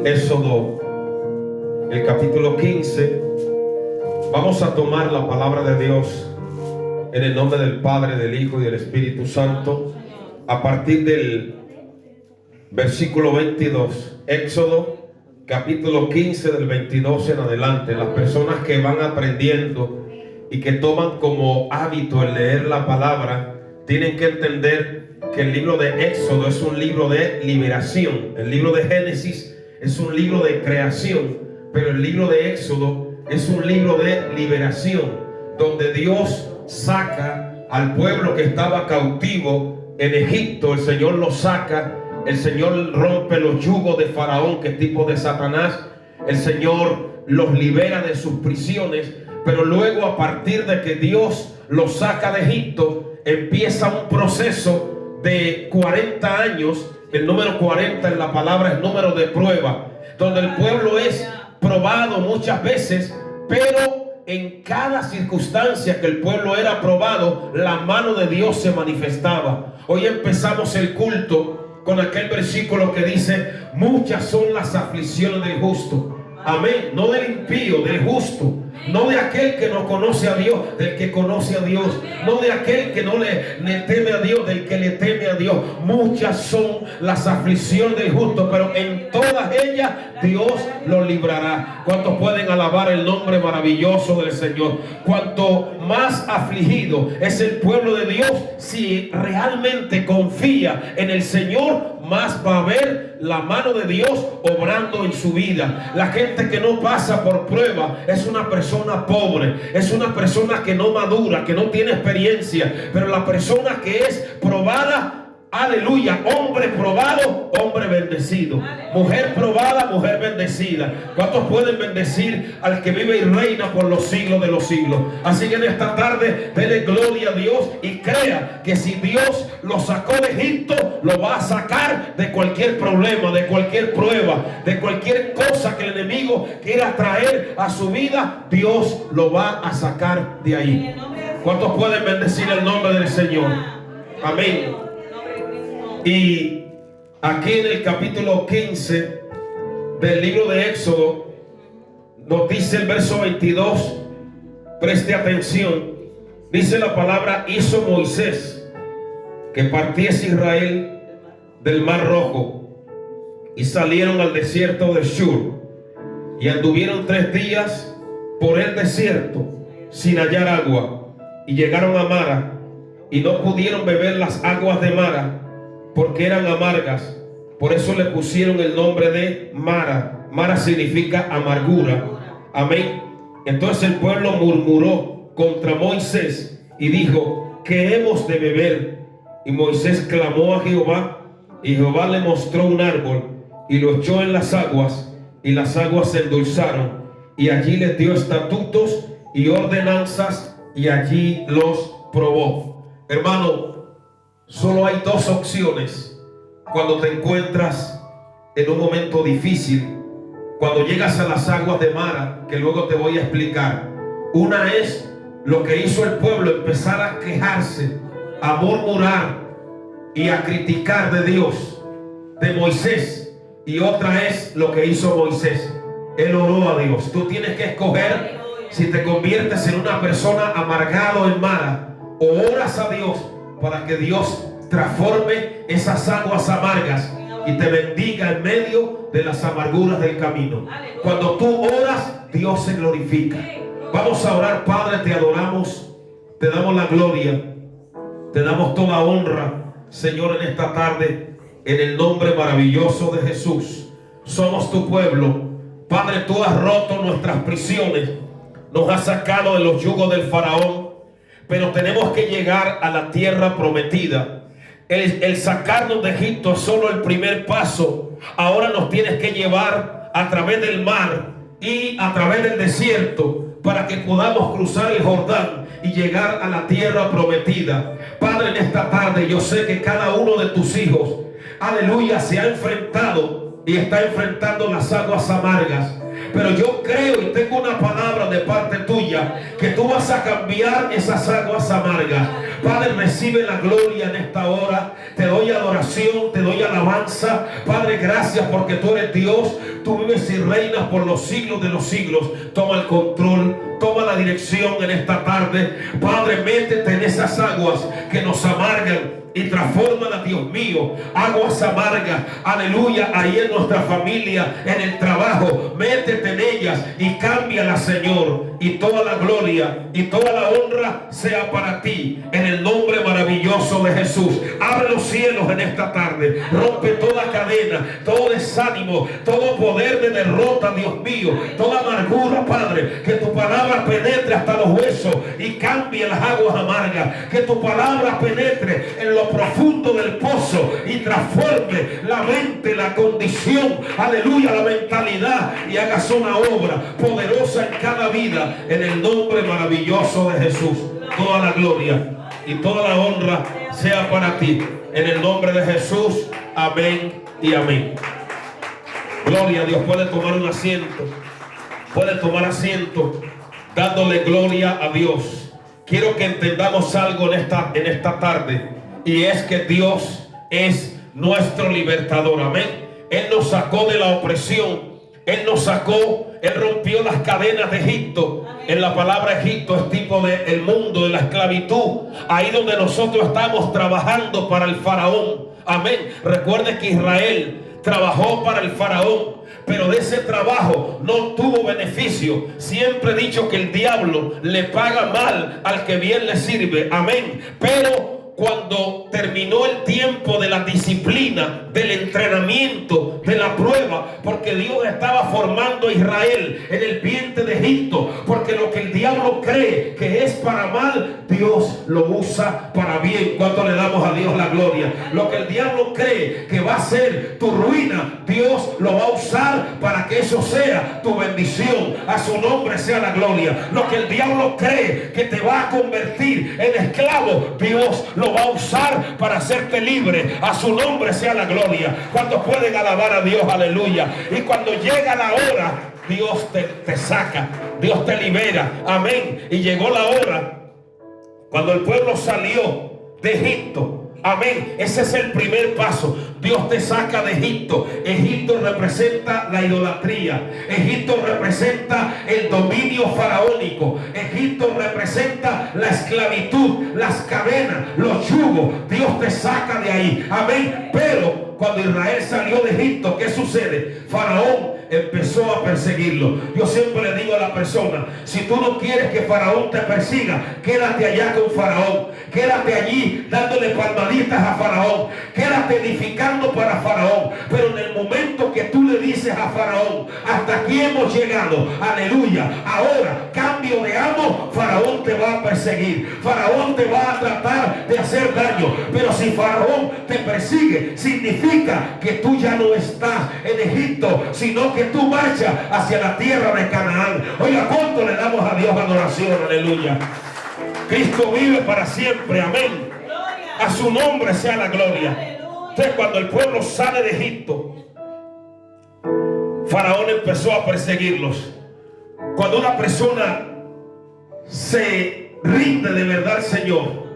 Éxodo, el capítulo 15. Vamos a tomar la palabra de Dios en el nombre del Padre, del Hijo y del Espíritu Santo, a partir del versículo 22. Éxodo, capítulo 15, del 22 en adelante. Las personas que van aprendiendo y que toman como hábito el leer la palabra, tienen que entender que el libro de Éxodo es un libro de liberación. El libro de Génesis es un libro de creación, pero el libro de Éxodo es un libro de liberación, donde Dios saca al pueblo que estaba cautivo en Egipto. El Señor los saca, el Señor rompe los yugos de Faraón, que es tipo de Satanás. El Señor los libera de sus prisiones, pero luego, a partir de que Dios los saca de Egipto, empieza un proceso de 40 años. El número 40 en la palabra es número de prueba, donde el pueblo es probado muchas veces, pero en cada circunstancia que el pueblo era probado, la mano de Dios se manifestaba. Hoy empezamos el culto con aquel versículo que dice: muchas son las aflicciones del justo. Amén. No del impío, del justo. No de aquel que no conoce a Dios, del que conoce a Dios. No de aquel que no le teme a Dios, del que le teme a Dios. Muchas son las aflicciones del justo, pero en todas ellas Dios los librará. ¿Cuántos pueden alabar el nombre maravilloso del Señor? Cuanto más afligido es el pueblo de Dios, si realmente confía en el Señor, más va a ver la mano de Dios obrando en su vida. La gente que no pasa por prueba es una persona pobre, es una persona que no madura, que no tiene experiencia. Pero la persona que es probada, aleluya, hombre probado, hombre bendecido. Mujer probada, mujer bendecida. ¿Cuántos pueden bendecir al que vive y reina por los siglos de los siglos? Así que en esta tarde, dele gloria a Dios y crea que si Dios lo sacó de Egipto, lo va a sacar de cualquier problema, de cualquier prueba, de cualquier cosa que el enemigo quiera traer a su vida. Dios lo va a sacar de ahí. ¿Cuántos pueden bendecir el nombre del Señor? Amén. Y aquí en el capítulo 15 del libro de Éxodo nos dice el verso 22, preste atención, dice la palabra: hizo Moisés que partiese Israel del mar Rojo, y salieron al desierto de Shur, y anduvieron 3 días por el desierto sin hallar agua, y llegaron a Mara, y no pudieron beber las aguas de Mara, porque eran amargas. Por eso le pusieron el nombre de Mara. Mara significa amargura. Amén. Entonces el pueblo murmuró contra Moisés y dijo: ¿qué hemos de beber? Y Moisés clamó a Jehová, y Jehová le mostró un árbol y lo echó en las aguas, y las aguas se endulzaron, y allí les dio estatutos y ordenanzas, y allí los probó. Hermano, solo hay 2 opciones cuando te encuentras en un momento difícil, cuando llegas a las aguas de Mara, que luego te voy a explicar. Una es lo que hizo el pueblo: empezar a quejarse, a murmurar y a criticar de Dios, de Moisés. Y otra es lo que hizo Moisés: él oró a Dios. Tú tienes que escoger si te conviertes en una persona amargado en Mara, o oras a Dios para que Dios transforme esas aguas amargas y te bendiga en medio de las amarguras del camino. Cuando tú oras, Dios se glorifica. Vamos a orar. Padre, te adoramos, te damos la gloria, te damos toda honra, Señor, en esta tarde, en el nombre maravilloso de Jesús. Somos tu pueblo. Padre, tú has roto nuestras prisiones, nos has sacado de los yugos del Faraón, pero tenemos que llegar a la tierra prometida. El sacarnos de Egipto es solo el primer paso. Ahora nos tienes que llevar a través del mar y a través del desierto, para que podamos cruzar el Jordán y llegar a la tierra prometida. Padre, en esta tarde yo sé que cada uno de tus hijos, aleluya, se ha enfrentado y está enfrentando las aguas amargas. Pero yo creo y tengo una palabra de parte tuya, que tú vas a cambiar esas aguas amargas. Padre, recibe la gloria en esta hora. Te doy adoración, te doy alabanza. Padre, gracias porque tú eres Dios. Tú vives y reinas por los siglos de los siglos. Toma el control, toma la dirección en esta tarde. Padre, métete en esas aguas que nos amargan y transfórmala, Dios mío, aguas amargas, aleluya, ahí en nuestra familia, en el trabajo, métete en ellas y cámbiala, Señor, y toda la gloria y toda la honra sea para ti, en el nombre maravilloso de Jesús. Abre los cielos en esta tarde, rompe toda cadena, todo desánimo, todo poder de derrota, Dios mío, toda amargura, Padre, que tu palabra penetre hasta los huesos y cambie las aguas amargas, que tu palabra penetre en lo profundo del pozo y transforme la mente, la condición, aleluya, la mentalidad, y hagas una obra poderosa en cada vida, en el nombre maravilloso de Jesús. Toda la gloria y toda la honra sea para ti, en el nombre de Jesús. Amén y amén. Gloria a Dios. Puede tomar un asiento, puede tomar asiento, dándole gloria a Dios. Quiero que entendamos algo en esta tarde, y es que Dios es nuestro libertador. Amén. Él nos sacó de la opresión. Él nos sacó, Él rompió las cadenas de Egipto. En la palabra Egipto es tipo del mundo, de la esclavitud. Ahí donde nosotros estamos trabajando para el faraón. Amén. Recuerde que Israel trabajó para el faraón, pero de ese trabajo no tuvo beneficio. Siempre he dicho que el diablo le paga mal al que bien le sirve. Amén. Pero cuando terminó el tiempo de la disciplina, del entrenamiento, de la prueba, porque Dios estaba formando a Israel en el vientre de Egipto, porque lo que el diablo cree que es para mal, Dios lo usa para bien. ¿Cuánto le damos a Dios la gloria? Lo que el diablo cree que va a ser tu ruina, Dios lo va a usar para que eso sea tu bendición. A su nombre sea la gloria. Lo que el diablo cree que te va a convertir en esclavo, Dios lo va a usar para hacerte libre. A su nombre sea la gloria. ¿Cuántos pueden alabar a Dios? Aleluya. Y cuando llega la hora, Dios te saca, Dios te libera. Amén. Y llegó la hora cuando el pueblo salió de Egipto. Amén. Ese es el primer paso. Dios te saca de Egipto. Egipto representa la idolatría. Egipto representa el dominio faraónico. Egipto representa la esclavitud, las cadenas, los yugos. Dios te saca de ahí. Amén. Pero cuando Israel salió de Egipto, ¿qué sucede? Faraón empezó a perseguirlo. Yo siempre le digo a la persona: si tú no quieres que Faraón te persiga, quédate allá con Faraón. Quédate allí dándole palmaditas a Faraón. Quédate edificando para Faraón. Pero en el momento que tú le dices a Faraón: hasta aquí hemos llegado, aleluya, ahora cambio de amo, Faraón te va a perseguir. Faraón te va a tratar de hacer daño. Pero si Faraón te persigue, significa que tú ya no estás en Egipto, sino que tú marchas hacia la tierra de Canaán. Oiga, ¿cuánto le damos a Dios adoración? Aleluya. Cristo vive para siempre. Amén. A su nombre sea la gloria. Entonces, cuando el pueblo sale de Egipto, Faraón empezó a perseguirlos. Cuando una persona se rinde de verdad al Señor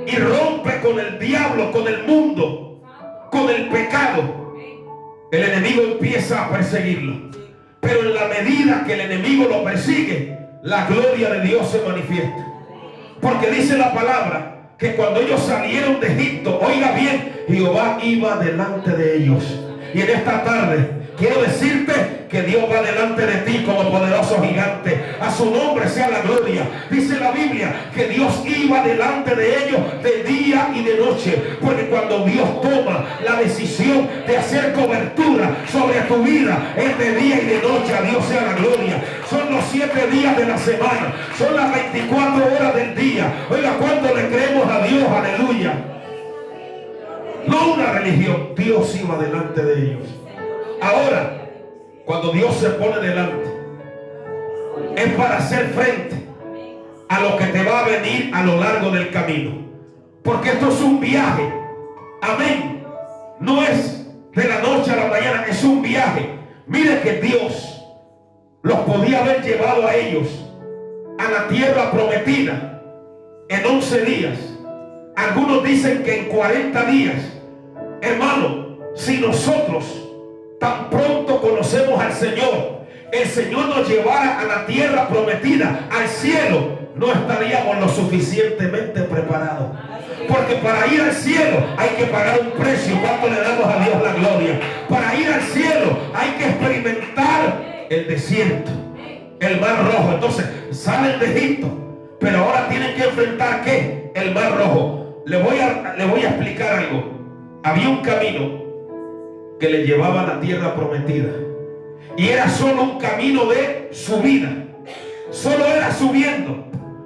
y rompe con el diablo, con el mundo, con el pecado, el enemigo empieza a perseguirlo. Pero en la medida que el enemigo lo persigue, la gloria de Dios se manifiesta. Porque dice la palabra que cuando ellos salieron de Egipto, oiga bien, Jehová iba delante de ellos. Y en esta tarde quiero decirte que Dios va delante de ti como poderoso gigante. A su nombre sea la gloria. Dice la Biblia que Dios iba delante de ellos de día y de noche. Porque cuando Dios toma la decisión de hacer cobertura sobre tu vida, es de día y de noche. A Dios sea la gloria. Son los 7 días de la semana. Son las 24 horas del día. Oiga, ¿cuánto le creemos a Dios? Aleluya. No una religión. Dios iba delante de ellos. Ahora, cuando Dios se pone delante, es para hacer frente a lo que te va a venir a lo largo del camino. Porque esto es un viaje. Amén. No es de la noche a la mañana, es un viaje. Mire que Dios los podía haber llevado a ellos a la tierra prometida en 11 días. Algunos dicen que en 40 días. Hermano, si nosotros tan pronto conocemos al Señor, el Señor nos llevara a la tierra prometida, al cielo, no estaríamos lo suficientemente preparados. Porque para ir al cielo hay que pagar un precio. ¿Cuánto le damos a Dios la gloria? Para ir al cielo hay que experimentar el desierto, el mar rojo. Entonces salen de Egipto, pero ahora tienen que enfrentar ¿qué? El mar rojo. Le voy a explicar algo. Había un camino que le llevaba a la tierra prometida, y era solo un camino de subida. Solo era subiendo.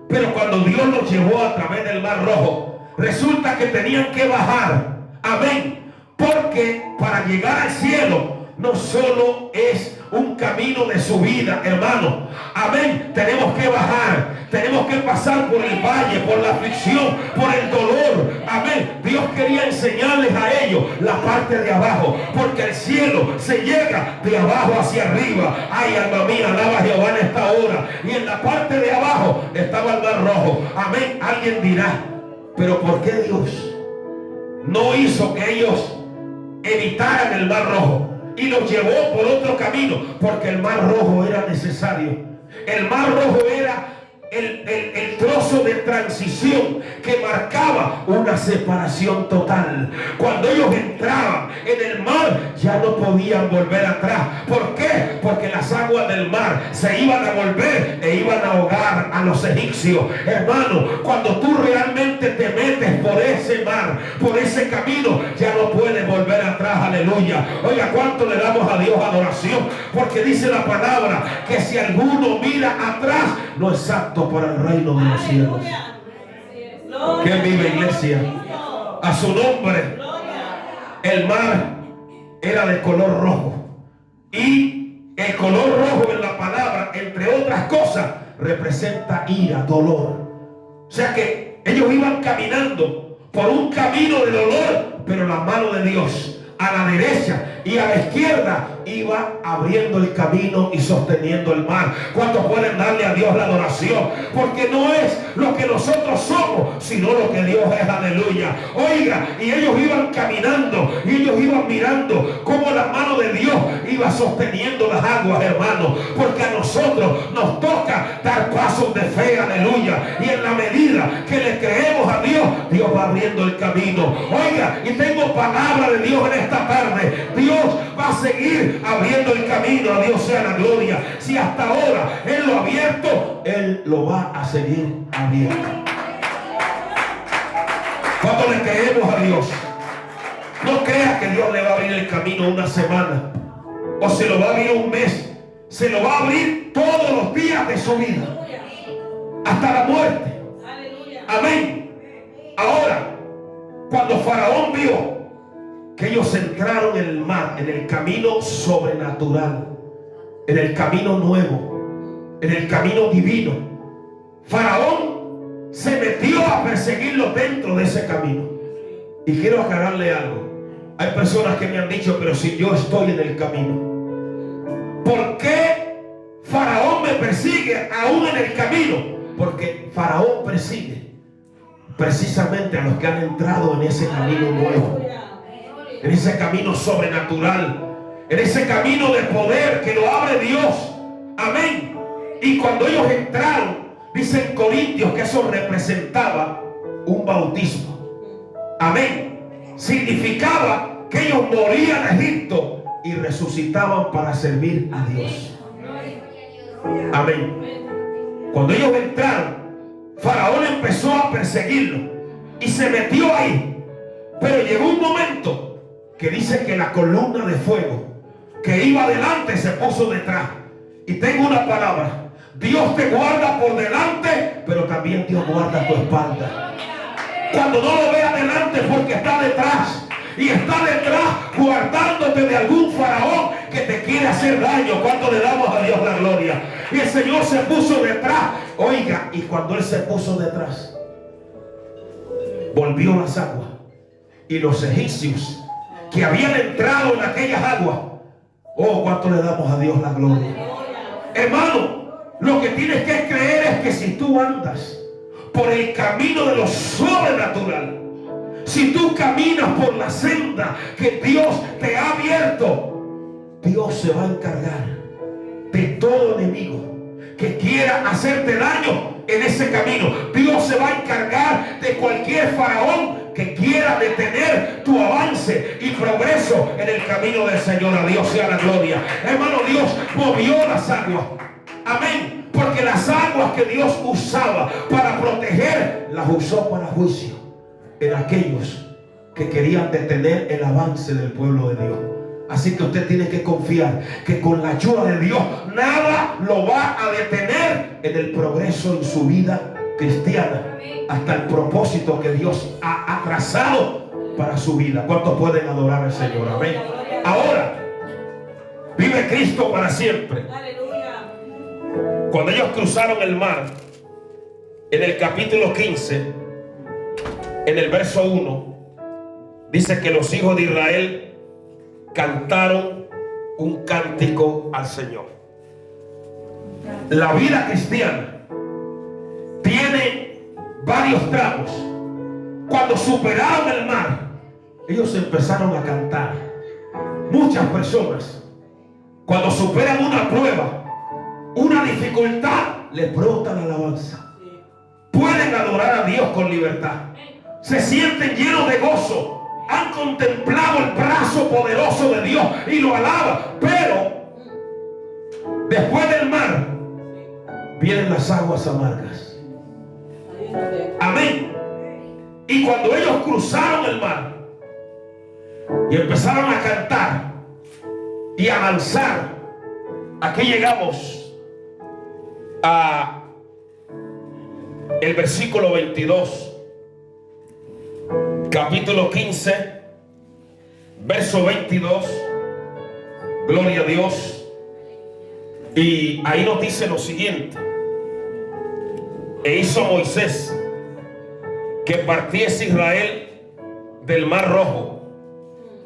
Pero cuando Dios los llevó a través del mar rojo, resulta que tenían que bajar. Amén. Porque para llegar al cielo no solo es un camino de subida, hermano. Amén. Tenemos que bajar. Tenemos que pasar por el valle, por la aflicción, por el dolor. Amén. Dios quería enseñarles a ellos la parte de abajo, porque el cielo se llega de abajo hacia arriba. Ay, alma mía, alaba a Jehová en esta hora. Y en la parte de abajo estaba el mar rojo. Amén. Alguien dirá, pero ¿por qué Dios no hizo que ellos evitaran el mar rojo y los llevó por otro camino? Porque el mar rojo era necesario. El mar rojo era el trozo de transición que marcaba una separación total. Cuando ellos entraban en el mar, ya no podían volver atrás. ¿Por qué? Porque las aguas del mar se iban a volver e iban a ahogar a los egipcios. Hermano, cuando tú realmente te metes por ese mar, por ese camino, ya no puedes volver atrás. Aleluya. Oiga, ¿cuánto le damos a Dios adoración? Porque dice la palabra que si alguno mira atrás, no es apto para el reino de los cielos. ¿Quién vive, iglesia? A su nombre. El mar era de color rojo, y el color rojo en la palabra, entre otras cosas, representa ira, dolor. O sea que ellos iban caminando por un camino de dolor, pero la mano de Dios a la derecha y a la izquierda iba abriendo el camino y sosteniendo el mar. ¿Cuántos pueden darle a Dios la adoración? Porque no es lo que nosotros somos, sino lo que Dios es. Aleluya. Oiga, y ellos iban caminando y ellos iban mirando cómo la mano de Dios iba sosteniendo las aguas, hermano. Porque a nosotros nos toca dar pasos de fe. Aleluya. Y en la medida que le creemos a Dios, Dios va abriendo el camino. Oiga, y tengo palabra de Dios en esta tarde. Dios va a seguir abriendo el camino. A Dios sea la gloria. Si hasta ahora Él lo ha abierto, Él lo va a seguir abriendo. ¿Cuánto le creemos a Dios? No crea que Dios le va a abrir el camino una semana, o se lo va a abrir un mes. Se lo va a abrir todos los días de su vida, hasta la muerte. Amén. Ahora, cuando Faraón vio que ellos entraron en el mar, en el camino sobrenatural, en el camino nuevo, en el camino divino, Faraón se metió a perseguirlos dentro de ese camino. Y quiero aclararle algo. Hay personas que me han dicho, pero si yo estoy en el camino, ¿por qué Faraón me persigue aún en el camino? Porque Faraón persigue precisamente a los que han entrado en ese camino nuevo, en ese camino sobrenatural, en ese camino de poder que lo abre Dios. Amén. Y cuando ellos entraron, dice en Corintios que eso representaba un bautismo. Amén. Significaba que ellos morían en Egipto y resucitaban para servir a Dios. Amén. Cuando ellos entraron, Faraón empezó a perseguirlo y se metió ahí. Pero llegó un momento que dice que la columna de fuego que iba adelante se puso detrás. Y tengo una palabra: Dios te guarda por delante, pero también Dios guarda tu espalda. Cuando no lo ve adelante, porque está detrás. Y está detrás guardándote de algún faraón que te quiere hacer daño. Cuando le damos a Dios la gloria. Y el Señor se puso detrás. Oiga, y cuando Él se puso detrás, volvió las aguas. Y los egipcios que habían entrado en aquellas aguas, oh, cuánto le damos a Dios la gloria. Hermano, lo que tienes que creer es que si tú andas por el camino de lo sobrenatural, si tú caminas por la senda que Dios te ha abierto, Dios se va a encargar de todo enemigo que quiera hacerte daño en ese camino. Dios se va a encargar de cualquier faraón que quiera detener tu avance y progreso en el camino del Señor. A Dios sea la gloria. Hermano, Dios movió las aguas. Amén. Porque las aguas que Dios usaba para proteger, las usó para juicio en aquellos que querían detener el avance del pueblo de Dios. Así que usted tiene que confiar que con la ayuda de Dios nada lo va a detener en el progreso en su vida cristiana, hasta el propósito que Dios ha trazado para su vida. ¿Cuántos pueden adorar al Señor? Amén. Ahora vive Cristo para siempre. Cuando ellos cruzaron el mar, en el capítulo 15, en el verso 1, dice que los hijos de Israel cantaron un cántico al Señor. La vida cristiana tiene varios tramos. Cuando superaron el mar, ellos empezaron a cantar. Muchas personas, cuando superan una prueba, una dificultad, les brota la alabanza. Pueden adorar a Dios con libertad. Se sienten llenos de gozo. Han contemplado el brazo poderoso de Dios y lo alaban. Pero después del mar vienen las aguas amargas. Amén. Y cuando ellos cruzaron el mar y empezaron a cantar y a danzar, aquí llegamos a el versículo 22, capítulo 15, verso 22. Gloria a Dios. Y ahí nos dice lo siguiente: e hizo Moisés que partiese Israel del mar rojo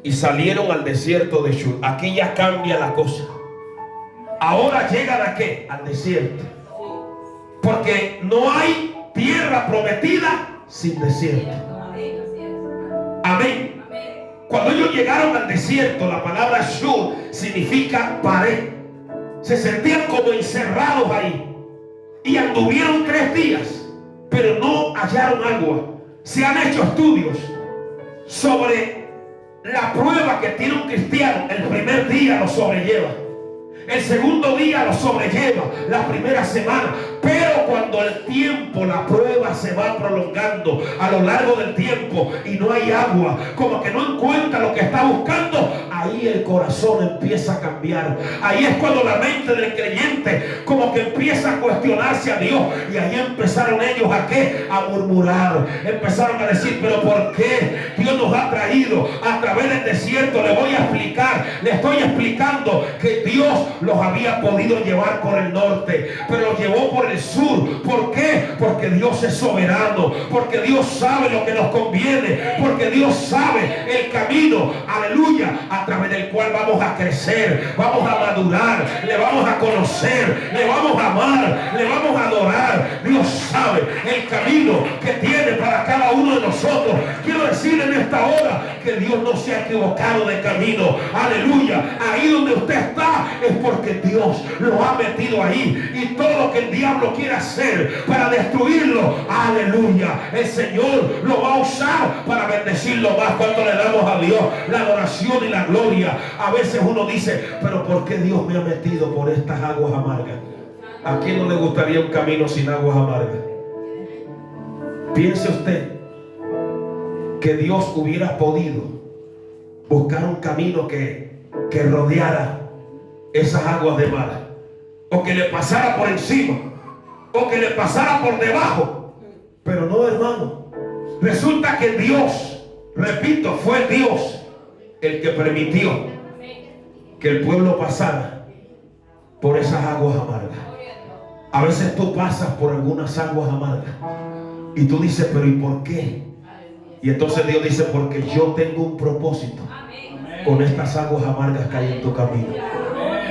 y salieron al desierto de Shur. Aquí ya cambia la cosa. Ahora llegan ¿a qué? Al desierto. Porque no hay tierra prometida sin desierto. Amén. Cuando ellos llegaron al desierto, la palabra Shur significa pared. Se sentían como encerrados ahí. Y anduvieron 3 días, pero no hallaron agua. Se han hecho estudios sobre la prueba que tiene un cristiano. El primer día lo sobrelleva. El segundo día lo sobrelleva, la primera semana. Pero cuando el tiempo, la prueba se va prolongando a lo largo del tiempo y no hay agua, como que no encuentra lo que está buscando, ahí el corazón empieza a cambiar. Ahí es cuando la mente del creyente como que empieza a cuestionarse a Dios. Y ahí empezaron ellos ¿a qué? A murmurar. Empezaron a decir, pero ¿por qué Dios nos ha traído a través del desierto? Le voy a explicar, le estoy explicando que Dios los había podido llevar por el norte, pero los llevó por el sur. ¿Por qué? Porque Dios es soberano, porque Dios sabe lo que nos conviene, porque Dios sabe el camino, aleluya, a través del cual vamos a crecer, vamos a madurar, le vamos a conocer, le vamos a amar, le vamos a adorar. Dios sabe el camino que tiene para cada uno de nosotros. Quiero decir en esta hora que Dios no se ha equivocado de camino. Aleluya. Ahí donde usted está es porque Dios lo ha metido ahí, y todo lo que el diablo quiere hacer para destruirlo, aleluya, el Señor lo va a usar para bendecirlo más. Cuando le damos a Dios la adoración y la gloria, a veces uno dice, pero ¿por qué Dios me ha metido por estas aguas amargas? ¿A quién no le gustaría un camino sin aguas amargas? Piense usted que Dios hubiera podido buscar un camino que rodeara esas aguas de mar, o que le pasara por encima, o que le pasara por debajo. Pero no, hermano. Resulta que Dios, repito, fue Dios el que permitió que el pueblo pasara por esas aguas amargas. A veces tú pasas por algunas aguas amargas y tú dices, pero ¿y por qué? Y entonces Dios dice, porque yo tengo un propósito con estas aguas amargas que hay en tu camino.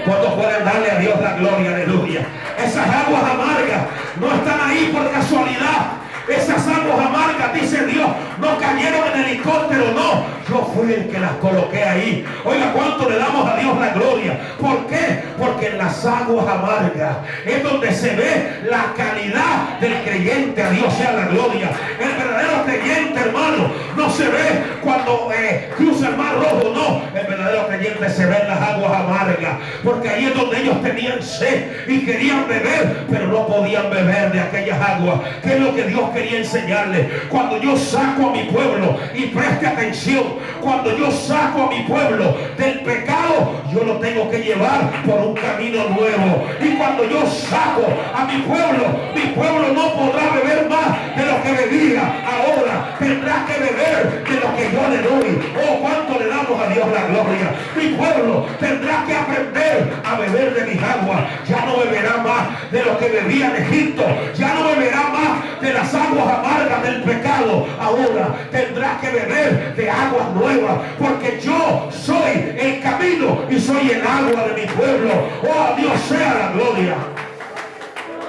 ¿Cuántos pueden darle a Dios la gloria? Aleluya. Esas aguas amargas no están ahí por casualidad. Esas aguas amargas, dice Dios, no cayeron en helicóptero, no. Yo fui el que las coloqué ahí. Oiga, ¿cuánto le damos a Dios la gloria? ¿Por qué? Porque en las aguas amargas es donde se ve la calidad del creyente. A Dios sea la gloria. El verdadero creyente, hermano, no se ve cuando cruza el mar rojo, no. El verdadero creyente se ve en las aguas amargas, porque ahí es donde ellos tenían sed y querían beber, pero no podían beber de aquellas aguas. ¿Qué es lo que Dios quería enseñarles? Cuando yo saco a mi pueblo, y preste atención, cuando yo saco a mi pueblo del pecado, yo lo tengo que llevar por un camino nuevo. Y cuando yo saco a mi pueblo no podrá beber más de lo que bebía. Ahora tendrá que beber de lo que yo le doy. Oh, cuánto le damos a Dios la gloria. Mi pueblo tendrá que aprender a beber de mis aguas. Ya no beberá más de lo que bebía en Egipto. Ya no beberá más de las aguas amargas del pecado. Ahora tendrá que beber de aguas nuevas, porque yo soy el camino y soy el agua de mi pueblo. Oh, a Dios sea la gloria.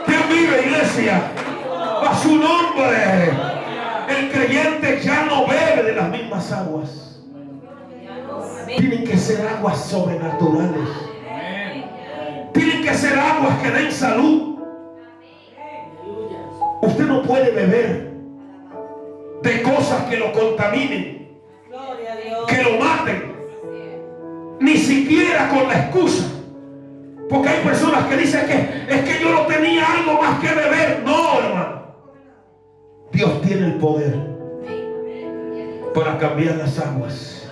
¿Quién vive, iglesia? A su nombre. El creyente ya no bebe de las mismas aguas. Tienen que ser aguas sobrenaturales. Tienen que ser aguas que den salud. Usted no puede beber de cosas que lo contaminen, que lo maten, ni siquiera con la excusa. Porque hay personas que dicen que es que yo no tenía algo más que beber. No, hermano. Dios tiene el poder para cambiar las aguas.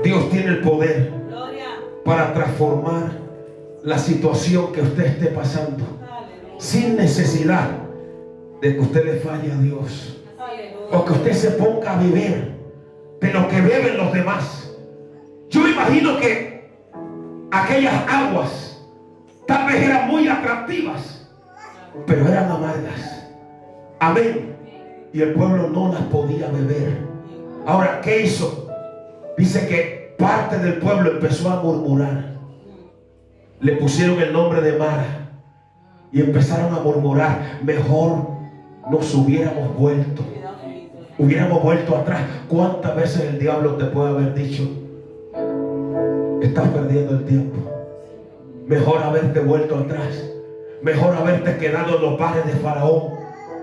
Dios tiene el poder para transformar la situación que usted esté pasando, sin necesidad de que usted le falle a Dios, o que usted se ponga a beber de lo que beben los demás. Yo imagino que aquellas aguas tal vez eran muy atractivas, pero eran amargas. Amén. Y el pueblo no las podía beber. Ahora, ¿qué hizo? Dice que parte del pueblo empezó a murmurar. Le pusieron el nombre de Mara y empezaron a murmurar. Mejor nos hubiéramos vuelto atrás. ¿Cuántas veces el diablo te puede haber dicho: estás perdiendo el tiempo, mejor haberte vuelto atrás, mejor haberte quedado en los bares de Faraón,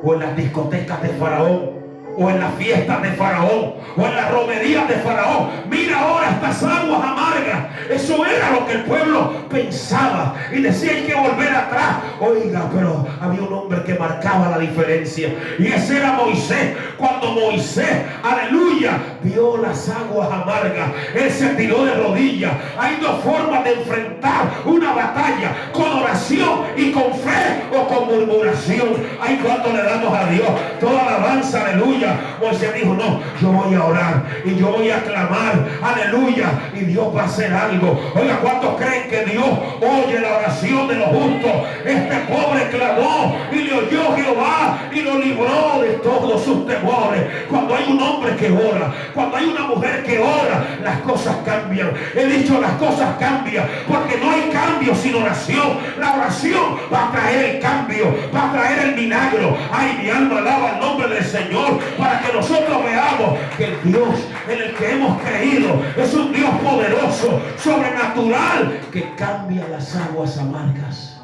o en las discotecas de Faraón, o en las fiestas de Faraón, o en las romerías de Faraón? Mira ahora estas aguas amargas. Eso era lo que el pueblo pensaba y decía: hay que volver atrás. Oiga, pero había un hombre que marcaba la diferencia, y ese era Moisés. Cuando Moisés, aleluya, vio las aguas amargas, él se tiró de rodillas. Hay dos formas de enfrentar una batalla: con oración y con fe, o con murmuración. Ay, cuánto le damos a Dios toda alabanza, aleluya. Moisés dijo: no, yo voy a orar y yo voy a clamar, aleluya, y Dios va a hacer algo. Oiga, ¿cuántos creen que Dios oye la oración de los justos? Este pobre clamó y le oyó Jehová y lo libró de todos sus temores. Cuando hay un hombre que ora, cuando hay una mujer que ora, las cosas cambian. He dicho, las cosas cambian, porque no hay cambio sin oración. La oración va a traer el cambio, va a traer el milagro. Ay, mi alma alaba el nombre del Señor, para que nosotros veamos que el Dios en el que hemos creído es un Dios poderoso, sobrenatural, que cambia las aguas amargas.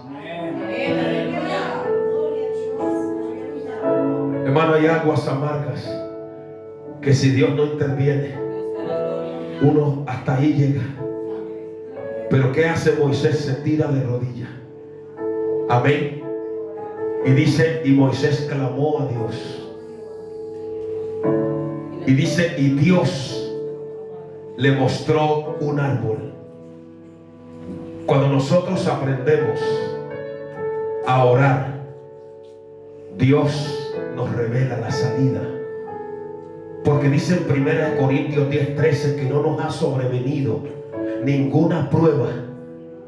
Hermano, hay aguas amargas que si Dios no interviene, uno hasta ahí llega. Pero ¿qué hace Moisés? Se tira de rodillas. Amén. Y dice: y Moisés clamó a Dios. Y dice: y Dios le mostró un árbol. Cuando nosotros aprendemos a orar, Dios nos revela la salida. Porque dice en 1 Corintios 10:13 que no nos ha sobrevenido ninguna prueba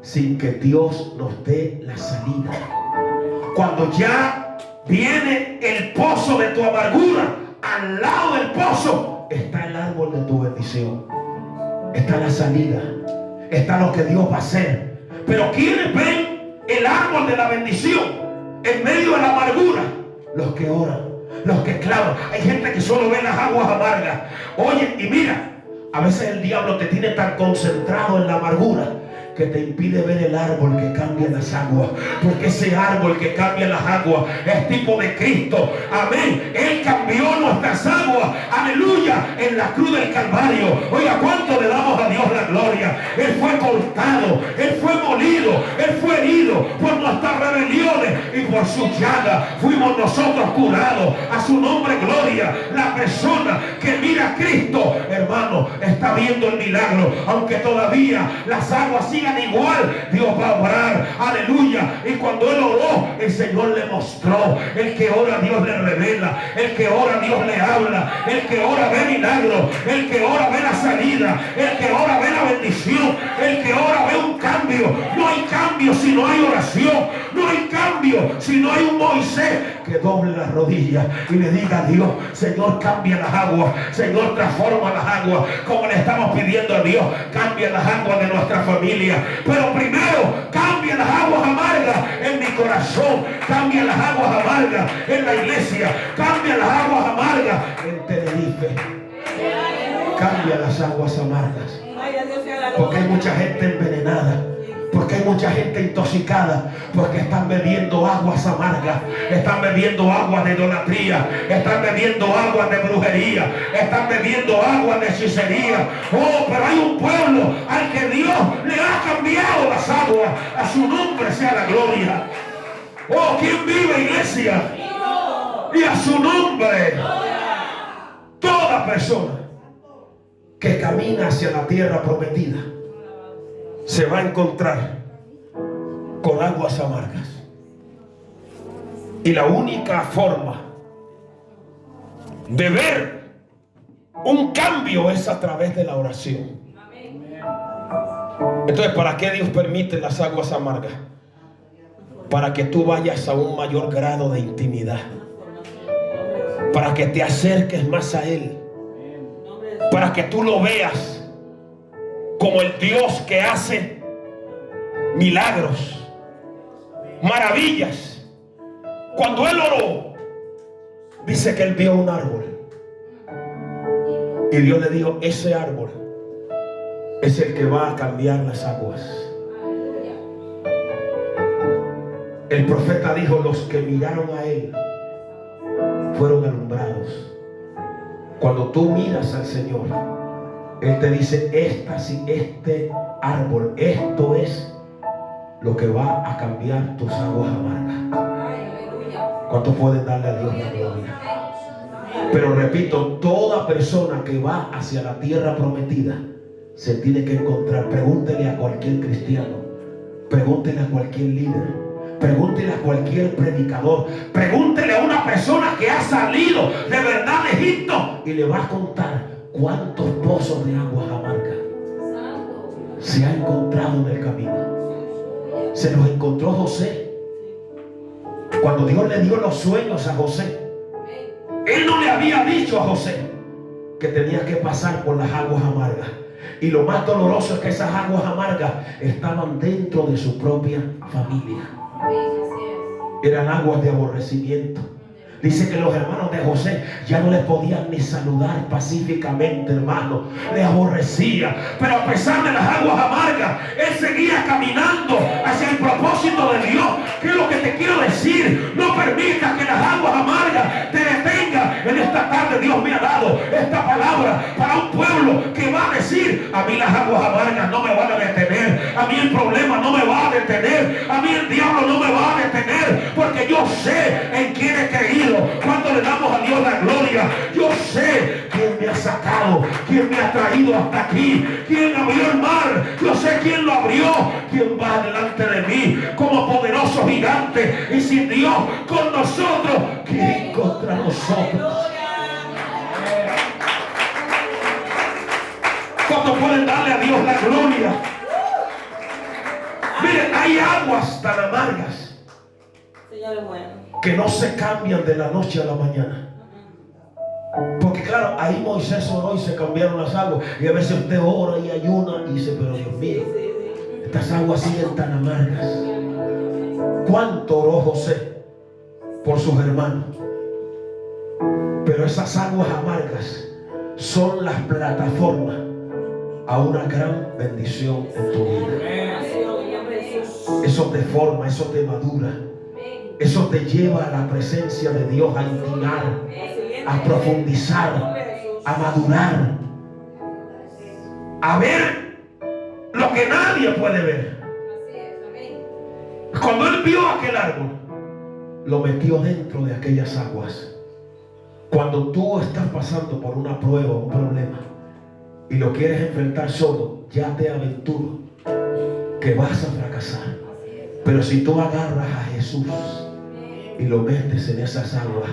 sin que Dios nos dé la salida. Cuando ya viene el pozo de tu amargura, al lado del pozo está el árbol de tu bendición. Está la salida. Está lo que Dios va a hacer. Pero ¿quiénes ven el árbol de la bendición en medio de la amargura? Los que oran, los que claman. Hay gente que solo ve las aguas amargas. Oye, y mira, a veces el diablo te tiene tan concentrado en la amargura que te impide ver el árbol que cambia las aguas. Porque ese árbol que cambia las aguas es tipo de Cristo. Amén. Él cambió nuestras aguas. Aleluya. En la cruz del Calvario. Oiga, ¿cuánto le damos a Dios la gloria? Él fue cortado, Él fue molido, Él fue herido por nuestras rebeliones, y por su llaga fuimos nosotros curados. A su nombre gloria. La persona que mira a Cristo, hermano, está viendo el milagro. Aunque todavía las aguas sigan igual, Dios va a obrar. Aleluya. Y cuando él oró, el Señor le mostró. El que ora, Dios le revela. El que ora, Dios le habla. El que ora ve milagro. El que ora ve la salida. El que ora ve la bendición. El que ora ve un cambio. No hay cambio si no hay oración. No hay cambio si no hay un Moisés que doble las rodillas y le diga a Dios: Señor, cambia las aguas. Señor, transforma las aguas, como le estamos pidiendo a Dios. Cambia las aguas de nuestra familia. Pero primero, cambia las aguas amargas en mi corazón. Cambia las aguas amargas en la iglesia. Cambia las aguas amargas en Tenerife. Cambia las aguas amargas. Porque hay mucha gente envenenada. Porque hay mucha gente intoxicada. Porque están bebiendo aguas amargas. Están bebiendo aguas de idolatría. Están bebiendo aguas de brujería. Están bebiendo aguas de hechicería. Oh, pero hay un pueblo al que Dios le ha cambiado las aguas. A su nombre sea la gloria. Oh, ¿quién vive, iglesia? Y a su nombre. Toda persona que camina hacia la tierra prometida se va a encontrar con aguas amargas. Y la única forma de ver un cambio es a través de la oración. Entonces, ¿para qué Dios permite las aguas amargas? Para que tú vayas a un mayor grado de intimidad. Para que te acerques más a Él. Para que tú lo veas como el Dios que hace milagros, maravillas. Cuando él oró, dice que él vio un árbol. Y Dios le dijo: ese árbol es el que va a cambiar las aguas. El profeta dijo: los que miraron a él fueron alumbrados. Cuando tú miras al Señor, Él te dice: este árbol, esto es lo que va a cambiar tus aguas amargas. ¿Cuántos pueden darle a Dios la gloria? Pero repito, toda persona que va hacia la tierra prometida se tiene que encontrar. Pregúntele a cualquier cristiano, pregúntele a cualquier líder, pregúntele a cualquier predicador, pregúntele a una persona que ha salido de verdad de Egipto y le va a contar cuántos pozos de aguas amargas se ha encontrado en el camino. Se los encontró José. Cuando Dios le dio los sueños a José, Él no le había dicho a José que tenía que pasar por las aguas amargas. Y lo más doloroso es que esas aguas amargas estaban dentro de su propia familia. Eran aguas de aborrecimiento. Dice que los hermanos de José ya no les podían ni saludar pacíficamente, hermano. Le aborrecía. Pero a pesar de las aguas amargas, él seguía caminando hacia el propósito de Dios. ¿Qué es lo que te quiero decir? No permitas que las aguas amargas te detengan. En esta tarde Dios me ha dado esta palabra para un pueblo que va a decir: a mí las aguas amargas no me van a detener. A mí el problema no me va a detener. A mí el diablo no me va a detener. Porque yo sé en quién he creído. Cuando le damos a Dios la gloria, yo sé quién me ha sacado, quién me ha traído hasta aquí, quién abrió el mar, yo sé quién lo abrió, quién va delante de mí como poderoso gigante. Y sin Dios con nosotros, ¿quién contra nosotros? ¿Cuántos pueden darle a Dios la gloria? Miren, hay aguas tan amargas que no se cambian de la noche a la mañana. Porque claro, ahí Moisés oró y se cambiaron las aguas. Y a veces usted ora y ayuna y dice: pero Dios mío, Estas aguas siguen tan amargas. ¿Cuánto oró José por sus hermanos? Pero esas aguas amargas son las plataformas a una gran bendición en tu vida. Eso te forma, eso te madura, eso te lleva a la presencia de Dios, a intimar, a profundizar, a madurar, a ver lo que nadie puede ver. Cuando él vio aquel árbol, lo metió dentro de aquellas aguas. Cuando tú estás pasando por una prueba, un problema, y lo quieres enfrentar solo, ya te aventuro que vas a fracasar. Pero si tú agarras a Jesús y lo metes en esas aguas,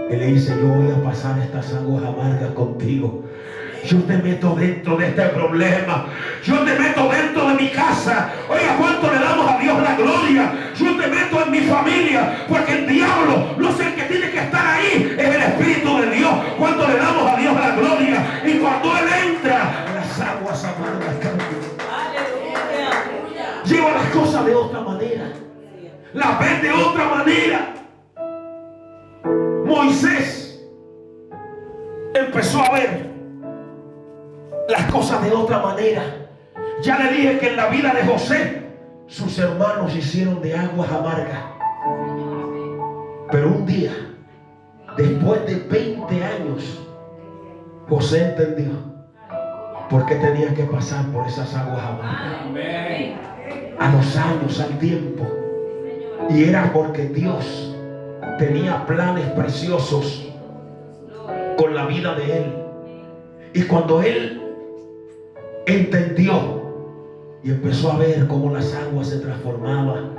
Él le dice: yo voy a pasar estas aguas amargas contigo. Yo te meto dentro de este problema. Yo te meto dentro de mi casa. Oiga, ¿cuánto le damos a Dios la gloria? Yo te meto en mi familia, porque el diablo no es el que tiene que estar ahí, es el Espíritu de Dios. ¿Cuánto le damos a Dios la gloria? Y cuando Él entra, las aguas amargas cambian. Lleva las cosas de otra manera, las ves de otra manera. Moisés empezó a ver las cosas de otra manera. Ya le dije que en la vida de José, sus hermanos hicieron de aguas amargas. Pero un día, después de 20 años, José entendió por qué tenía que pasar por esas aguas amargas. A los años, al tiempo. Y era porque Dios tenía planes preciosos con la vida de él. Y cuando él entendió y empezó a ver cómo las aguas se transformaban,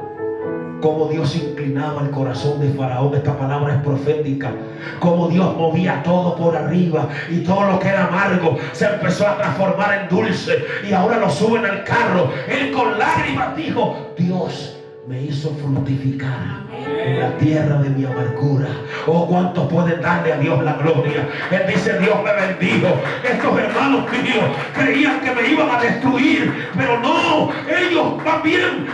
cómo Dios inclinaba el corazón de Faraón, esta palabra es profética, cómo Dios movía todo por arriba y todo lo que era amargo se empezó a transformar en dulce, y ahora lo suben al carro. Él con lágrimas dijo: Dios me hizo fructificar en la tierra de mi amargura. Oh, ¿cuántos pueden darle a Dios la gloria? Él dice: Dios me bendijo. Estos hermanos míos creían que me iban a destruir, pero no, ellos también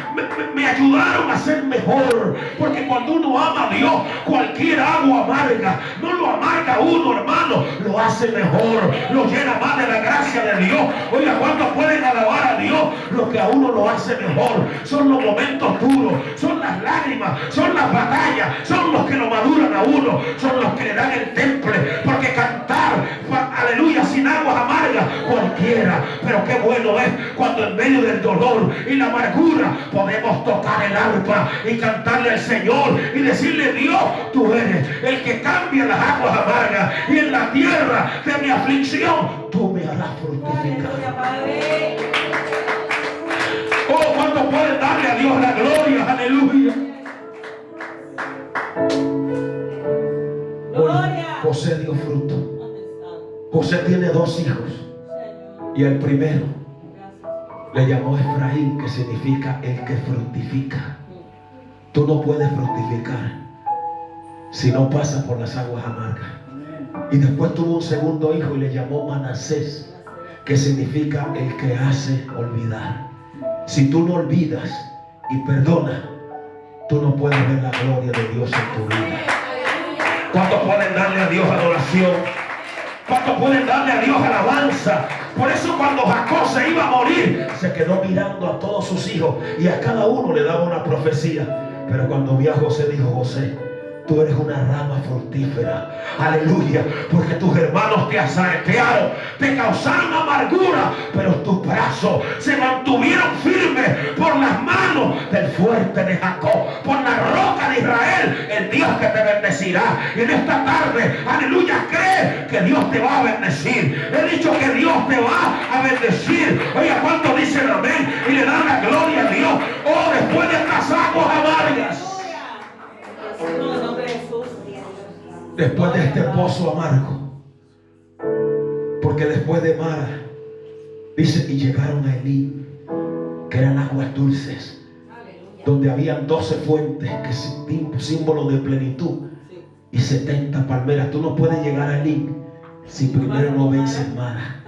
me ayudaron a ser mejor. Porque cuando uno ama a Dios, cualquier agua amarga no lo amarga a uno, hermano, lo hace mejor, lo llena más de la gracia de Dios. Oiga, ¿cuántos pueden alabar a Dios? Lo que a uno lo hace mejor son los momentos duros, son las lágrimas, son las batallas, son los que lo maduran a uno, son los que le dan el temple. Porque cantar, aleluya, sin aguas amargas, cualquiera. Pero qué bueno es cuando en medio del dolor y la amargura podemos tocar el arpa y cantarle al Señor y decirle: Dios, tú eres el que cambia las aguas amargas, y en la tierra de mi aflicción tú me harás fructificar. Oh, ¿cuántos pueden darle a Dios la gloria? Aleluya. Hoy José dio fruto. José tiene 2 hijos, y el primero le llamó Efraín, que significa el que fructifica. Tú no puedes fructificar si no pasas por las aguas amargas. Y después tuvo un segundo hijo y le llamó Manasés, que significa el que hace olvidar. Si tú no olvidas y perdonas, tú no puedes ver la gloria de Dios en tu vida. ¿Cuántos pueden darle a Dios adoración? ¿Cuántos pueden darle a Dios alabanza? Por eso cuando Jacob se iba a morir, se quedó mirando a todos sus hijos y a cada uno le daba una profecía. Pero cuando vio a José, dijo: José, tú eres una rama fructífera. Aleluya. Porque tus hermanos te asaetearon, te causaron amargura, pero tus brazos se mantuvieron firmes por las manos del fuerte de Jacob, por la roca de Israel, el Dios que te bendecirá. Y en esta tarde, aleluya, cree que Dios te va a bendecir. He dicho que Dios te va a bendecir. Oiga, ¿cuántos dicen amén y le dan la gloria a Dios? Oh, después de estas aguas amargas, después de este pozo amargo, porque después de Mara, dice, y llegaron a Elim, que eran aguas dulces, donde habían 12 fuentes, que es símbolo de plenitud, y 70 palmeras. Tú no puedes llegar a Elim si primero no vences Mara.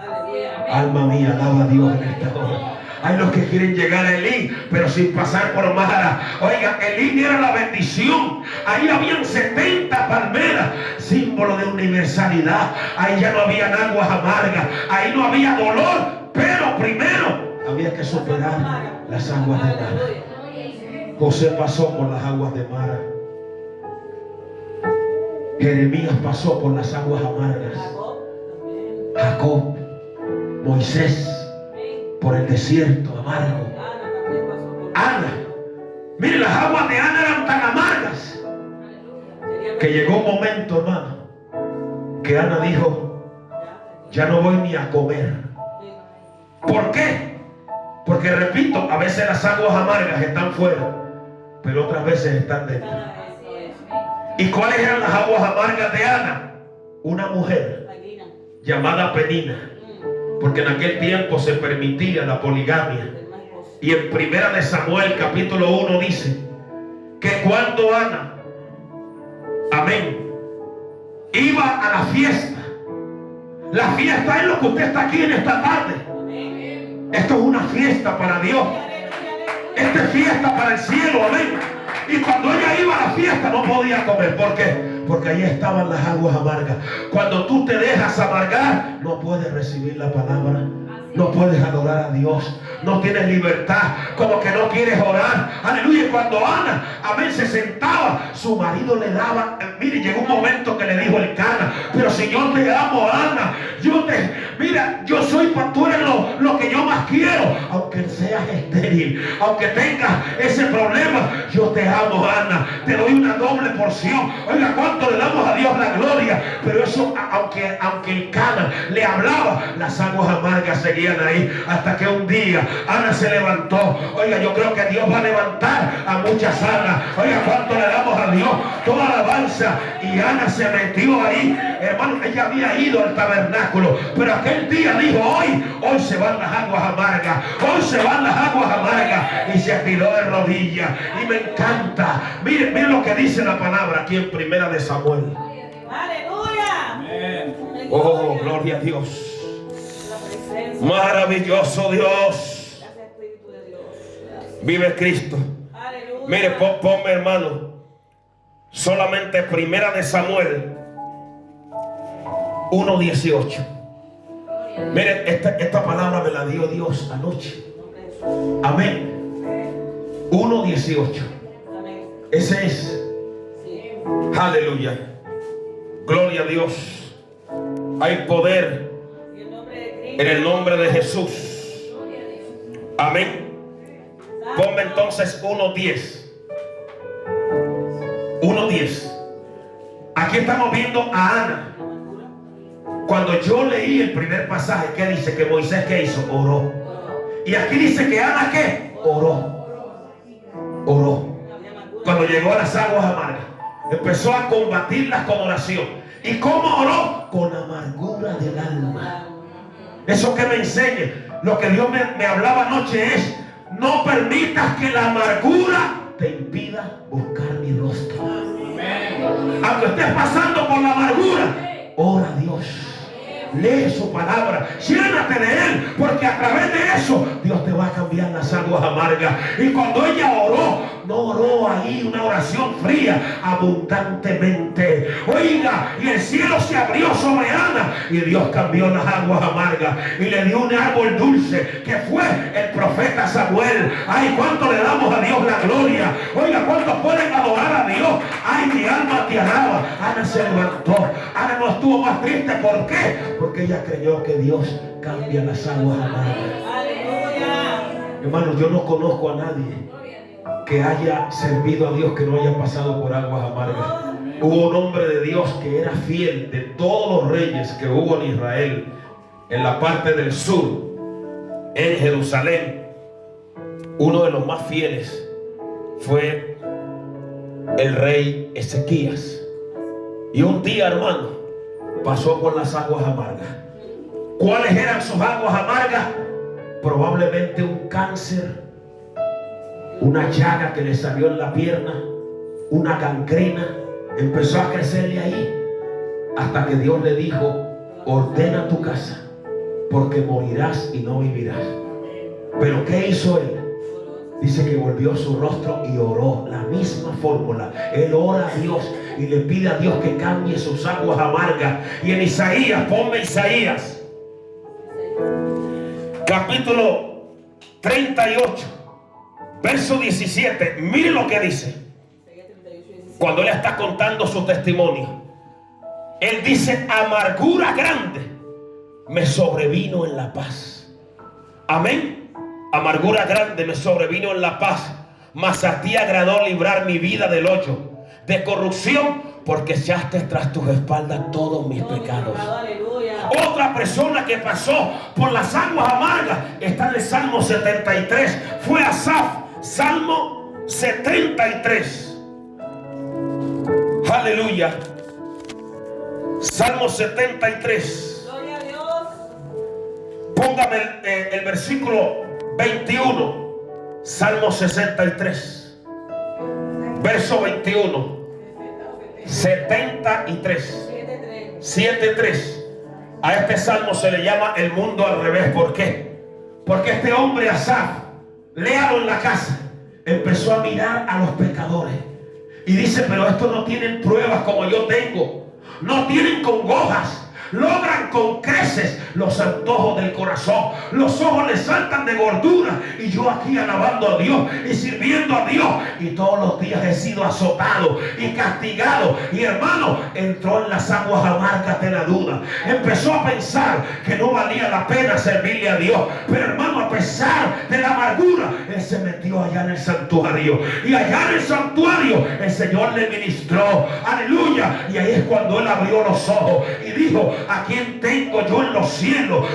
Alma mía, alaba a Dios en esta hora. Hay los que quieren llegar a Elín, pero sin pasar por Mara. Oiga, Elín era la bendición. Ahí habían 70 palmeras, símbolo de universalidad. Ahí ya no habían aguas amargas, ahí no había dolor, pero primero había que superar las aguas de Mara. José pasó por las aguas de Mara. Jeremías pasó por las aguas amargas. Jacob, Moisés, por el desierto amargo. Ana, mire, las aguas de Ana eran tan amargas que llegó un momento, hermano, que Ana dijo: ya no voy ni a comer. ¿Por qué? Porque, repito, a veces las aguas amargas están fuera, pero otras veces están dentro. ¿Y cuáles eran las aguas amargas de Ana? Una mujer llamada Penina, porque en aquel tiempo se permitía la poligamia. Y en 1 de Samuel capítulo 1 dice que cuando Ana, amén, iba a la fiesta es lo que usted está aquí en esta tarde. Esto es una fiesta para Dios. Esta es fiesta para el cielo, amén. Y cuando ella iba a la fiesta no podía comer. ¿Por qué? Porque ahí estaban las aguas amargas. Cuando tú te dejas amargar, no puedes recibir la palabra, no puedes adorar a Dios, no tienes libertad, como que no quieres orar. Aleluya. Y cuando Ana, amén, se sentaba, su marido le daba, mire, llegó un momento que le dijo el Cana: pero si yo te amo, Ana, mira, yo soy, tú eres lo que yo más quiero. Aunque seas estéril, aunque tengas ese problema, yo te amo, Ana, te doy una doble porción. Oiga, cuánto le damos a Dios la gloria. Pero eso, aunque el Cana le hablaba, las aguas amargas seguían ahí, hasta que un día Ana se levantó. Oiga, yo creo que Dios va a levantar a muchas Anas. Oiga, cuánto le damos a Dios, toda alabanza. Y Ana se metió ahí, hermano. Ella había ido al tabernáculo, pero aquel día dijo: hoy se van las aguas amargas, hoy se van las aguas amargas. Y se tiró de rodillas. Y me encanta, mire lo que dice la palabra aquí en 1 de Samuel. Aleluya. Oh, gloria a Dios. Maravilloso Dios. Vive Cristo. Mire, ponme, hermano, solamente 1 de Samuel 1:18. Mire, esta palabra me la dio Dios anoche. Amén. 1:18. Ese es. Aleluya. Gloria a Dios. Hay poder en el nombre de Jesús. Amén. Ponme entonces 1:10. 1:10. Aquí estamos viendo a Ana. Cuando yo leí el primer pasaje, ¿qué dice? Que Moisés, ¿qué hizo? Oró. Y aquí dice que Ana, ¿qué? Oró. Oró. Cuando llegó a las aguas amargas, empezó a combatirlas con oración. ¿Y cómo oró? Con amargura del alma. Eso que me enseña, lo que Dios me hablaba anoche es: no permitas que la amargura te impida buscar mi rostro. Aunque estés pasando por la amargura, ora a Dios. Lee su palabra, llénate de Él, porque a través de eso Dios te va a cambiar las aguas amargas. Y cuando ella oró, no oró ahí una oración fría, abundantemente. Oiga, y el cielo se abrió sobre Ana y Dios cambió las aguas amargas y le dio un árbol dulce que fue el profeta Samuel. Ay, cuánto le damos a Dios la gloria. Oiga, cuántos pueden adorar a Dios. Ay, mi alma te alaba. Ana se levantó. Ana no estuvo más triste. ¿Por qué? Porque ella creyó que Dios cambia las aguas amargas. Hermanos, yo no conozco a nadie que haya servido a Dios que no haya pasado por aguas amargas. Hubo un hombre de Dios que era fiel de todos los reyes que hubo en Israel, en la parte del sur, en Jerusalén. Uno de los más fieles fue el rey Ezequías. Y un día, hermano, pasó por las aguas amargas. ¿Cuáles eran sus aguas amargas? Probablemente un cáncer, una llaga que le salió en la pierna, una gangrena. Empezó a crecerle ahí hasta que Dios le dijo: ordena tu casa, porque morirás y no vivirás. Pero ¿qué hizo él? Dice que volvió su rostro y oró. La misma fórmula. Él ora a Dios y le pide a Dios que cambie sus aguas amargas. Y en Isaías, ponme Isaías, capítulo 38, verso 17. Mire lo que dice. Cuando él está contando su testimonio, él dice: amargura grande me sobrevino en la paz. Amén. Amargura grande me sobrevino en la paz, mas a ti agradó librar mi vida del hoyo de corrupción, porque echaste tras tus espaldas todos mis pecados. Otra persona que pasó por las aguas amargas está en el Salmo 73. Fue Asaf. Salmo 73. Aleluya. Salmo 73. Gloria a Dios. Póngame el versículo 21. Salmo 63. Verso 21. 73. 7:3. A este salmo se le llama el mundo al revés. ¿Por qué? Porque este hombre Asaf, léalo en la casa, empezó a mirar a los pecadores y dice: pero estos no tienen pruebas como yo tengo, no tienen congojas, logran con creces los antojos del corazón, los ojos les saltan de gordura, y yo aquí alabando a Dios y sirviendo a Dios, y todos los días he sido azotado y castigado. Y hermano, entró en las aguas amargas de la duda, empezó a pensar que no valía la pena servirle a Dios. Pero hermano, a pesar de la amargura, él se metió allá en el santuario, y allá en el santuario el Señor le ministró, aleluya. Y ahí es cuando él abrió los ojos y dijo: ¿a quién tengo yo en los cielos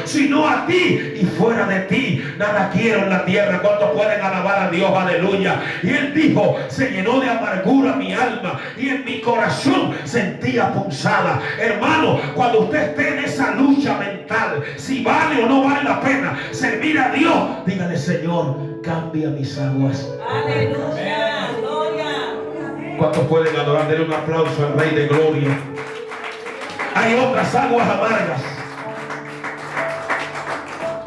sino a ti? Y fuera de ti nada quiero en la tierra. ¿Cuántos pueden alabar a Dios? Aleluya. Y él dijo: se llenó de amargura mi alma, y en mi corazón sentía punzada. Hermano, cuando usted esté en esa lucha mental, si vale o no vale la pena servir a Dios, dígale: Señor, cambia mis aguas. Aleluya. Gloria. ¿Cuántos pueden adorar? Denle un aplauso al Rey de Gloria. Hay otras aguas amargas,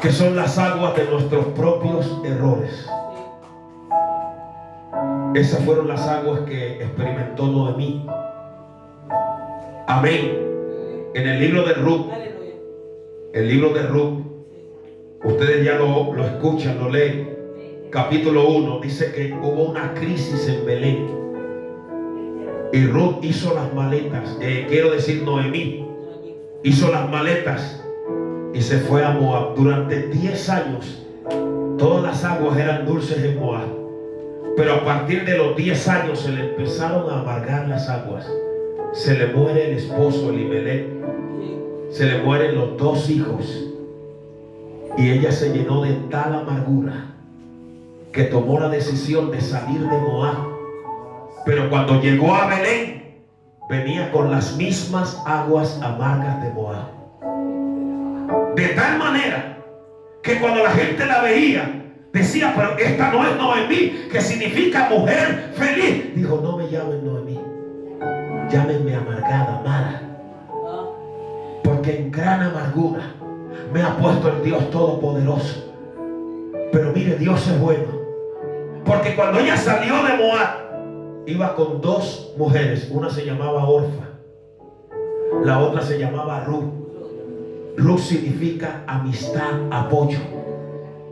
que son las aguas de nuestros propios errores. Esas fueron las aguas que experimentó Noemí. Amén. En el libro de Ruth, ustedes ya lo escuchan, lo leen. Capítulo 1 dice que hubo una crisis en Belén. Y Ruth hizo las maletas, Noemí hizo las maletas y se fue a Moab. Durante 10 años todas las aguas eran dulces en Moab, pero a partir de los 10 años se le empezaron a amargar las aguas. Se le muere el esposo Elimelech, se le mueren los 2 hijos, y ella se llenó de tal amargura que tomó la decisión de salir de Moab. Pero cuando llegó a Belén, venía con las mismas aguas amargas de Moab. De tal manera que cuando la gente la veía, decía: pero esta no es Noemí, que significa mujer feliz. Dijo: no me llamen Noemí, llámenme amargada, Mara, porque en gran amargura me ha puesto el Dios Todopoderoso. Pero mire, Dios es bueno, porque cuando ella salió de Moab, iba con 2 mujeres. Una se llamaba Orfa, la otra se llamaba Ruth. Ruth significa amistad, apoyo.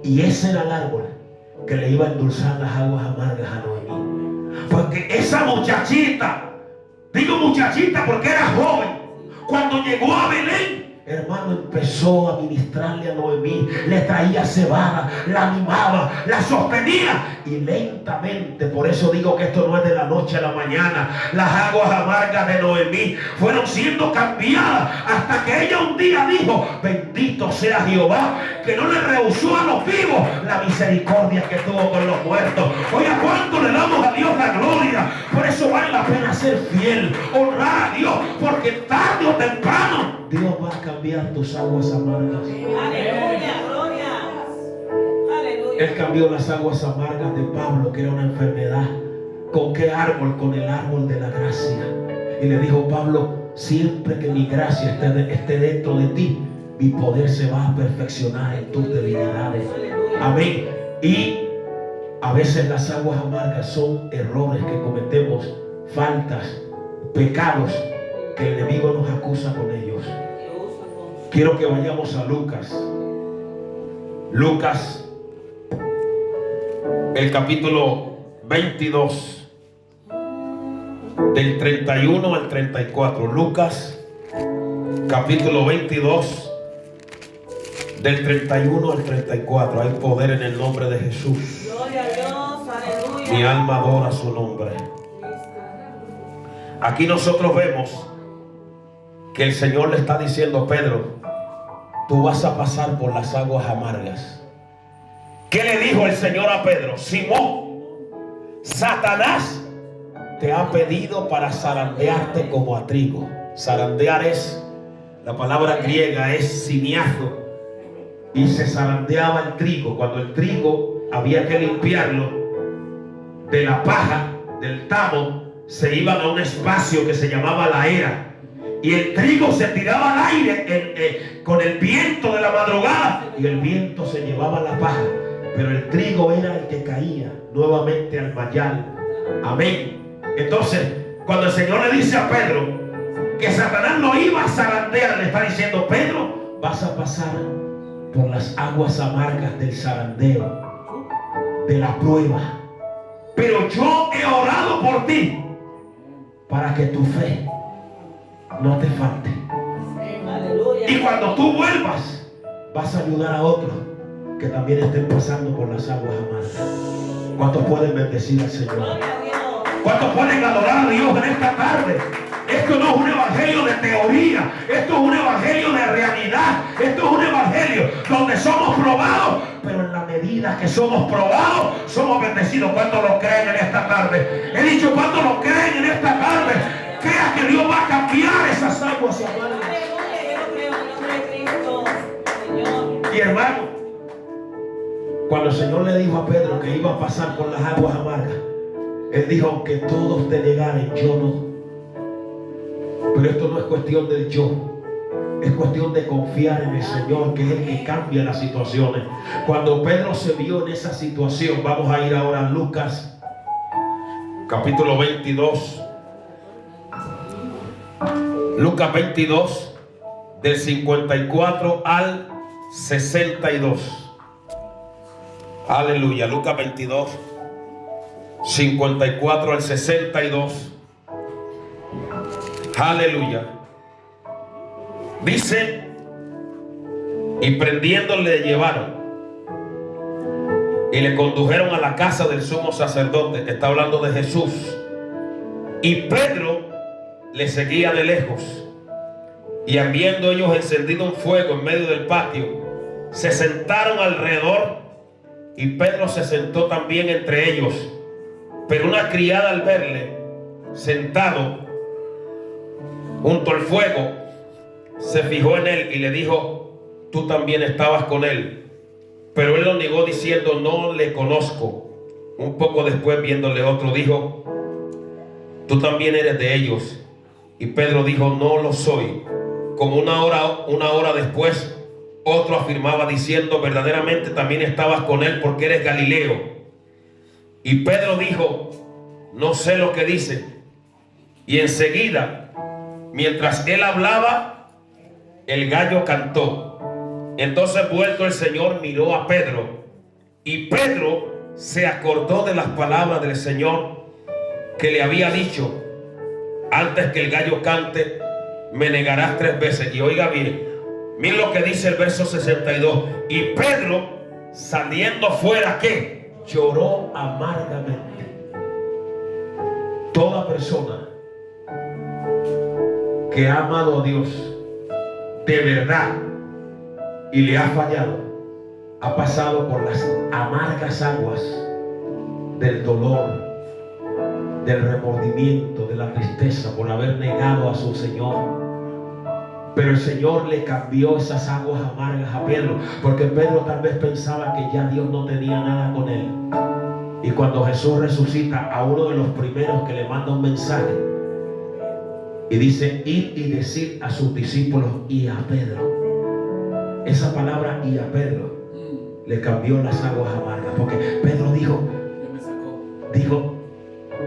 Y ese era el árbol que le iba a endulzar las aguas amargas a Noemí. Porque esa muchachita, digo muchachita porque era joven, cuando llegó a Belén, hermano, empezó a ministrarle a Noemí, le traía cebada, la animaba, la sostenía, y lentamente, por eso digo que esto no es de la noche a la mañana, las aguas amargas de Noemí fueron siendo cambiadas, hasta que ella un día dijo: bendito sea Jehová, que no le rehusó a los vivos la misericordia que tuvo con los muertos. Oiga, ¿cuánto le damos a Dios la gloria? Por eso vale la pena ser fiel, honrar a Dios, porque tarde o temprano Dios va a cambiar tus aguas amargas. Aleluya, gloria. Aleluya. Él cambió las aguas amargas de Pablo, que era una enfermedad. ¿Con qué árbol? Con el árbol de la gracia. Y le dijo: Pablo, siempre que mi gracia esté dentro de ti, mi poder se va a perfeccionar en tus debilidades. Amén. Y a veces las aguas amargas son errores que cometemos, faltas, pecados que el enemigo nos acusa con ellos. Quiero que vayamos a Lucas. Lucas, el capítulo 22, del 31 al 34. Lucas, capítulo 22, del 31 al 34. Hay poder en el nombre de Jesús. Gloria a Dios, aleluya. Mi alma adora su nombre. Aquí nosotros vemos que el Señor le está diciendo: Pedro, tú vas a pasar por las aguas amargas. ¿Qué le dijo el Señor a Pedro? Simón, Satanás te ha pedido para zarandearte como a trigo. Zarandear es, la palabra griega es simiazo, y se zarandeaba el trigo. Cuando el trigo había que limpiarlo de la paja, del tamo, se iban a un espacio que se llamaba la era, y el trigo se tiraba al aire con el viento de la madrugada, y el viento se llevaba la paja, pero el trigo era el que caía nuevamente al mayal. Amén. Entonces, cuando el Señor le dice a Pedro que Satanás lo iba a zarandear, le está diciendo: Pedro, vas a pasar por las aguas amargas del zarandeo, de la prueba, pero yo he orado por ti para que tu fe no te falte. Aleluya. Y cuando tú vuelvas, vas a ayudar a otros que también estén pasando por las aguas amargas. ¿Cuántos pueden bendecir al Señor? Gloria a Dios. ¿Cuántos pueden adorar a Dios en esta tarde? Esto no es un evangelio de teoría, esto es un evangelio de realidad, esto es un evangelio donde somos probados, pero en la medida que somos probados, somos bendecidos. ¿Cuántos lo creen en esta tarde? He dicho: ¿cuántos lo creen en esta tarde? Crea que Dios va a cambiar esas aguas amargas. Aleluya, yo lo creo en el nombre de Cristo, Señor. Y hermano, cuando el Señor le dijo a Pedro que iba a pasar por las aguas amargas, Él dijo: aunque todos te negaren, yo no. Pero esto no es cuestión del yo, es cuestión de confiar en el Señor, que es el que cambia las situaciones. Cuando Pedro se vio en esa situación, vamos a ir ahora a Lucas, capítulo 22. Lucas 22, del 54 al 62. Aleluya. Lucas 22, 54 al 62. Aleluya. Dice: y prendiéndole le llevaron y le condujeron a la casa del sumo sacerdote. Está hablando de Jesús. Y Pedro le seguía de lejos. Y habiendo ellos encendido un fuego en medio del patio, se sentaron alrededor, y Pedro se sentó también entre ellos. Pero una criada, al verle sentado junto al fuego, se fijó en él y le dijo: tú también estabas con él. Pero él lo negó diciendo: no le conozco. Un poco después, viéndole otro, dijo: tú también eres de ellos. Y Pedro dijo: no lo soy. Como una hora después, otro afirmaba diciendo: verdaderamente también estabas con él, porque eres Galileo. Y Pedro dijo: no sé lo que dice. Y enseguida, mientras él hablaba, el gallo cantó. Entonces, vuelto el Señor, miró a Pedro, y Pedro se acordó de las palabras del Señor que le había dicho: antes que el gallo cante, me negarás 3 veces. Y oiga bien, miren lo que dice el verso 62. Y Pedro, saliendo fuera, ¿qué? Lloró amargamente. Toda persona que ha amado a Dios de verdad y le ha fallado, ha pasado por las amargas aguas del dolor, del remordimiento, de la tristeza por haber negado a su Señor. Pero el Señor le cambió esas aguas amargas a Pedro, porque Pedro tal vez pensaba que ya Dios no tenía nada con él. Y cuando Jesús resucita, a uno de los primeros que le manda un mensaje y dice: id y decid a sus discípulos y a Pedro. Esa palabra "y a Pedro" le cambió las aguas amargas. Porque Pedro dijo,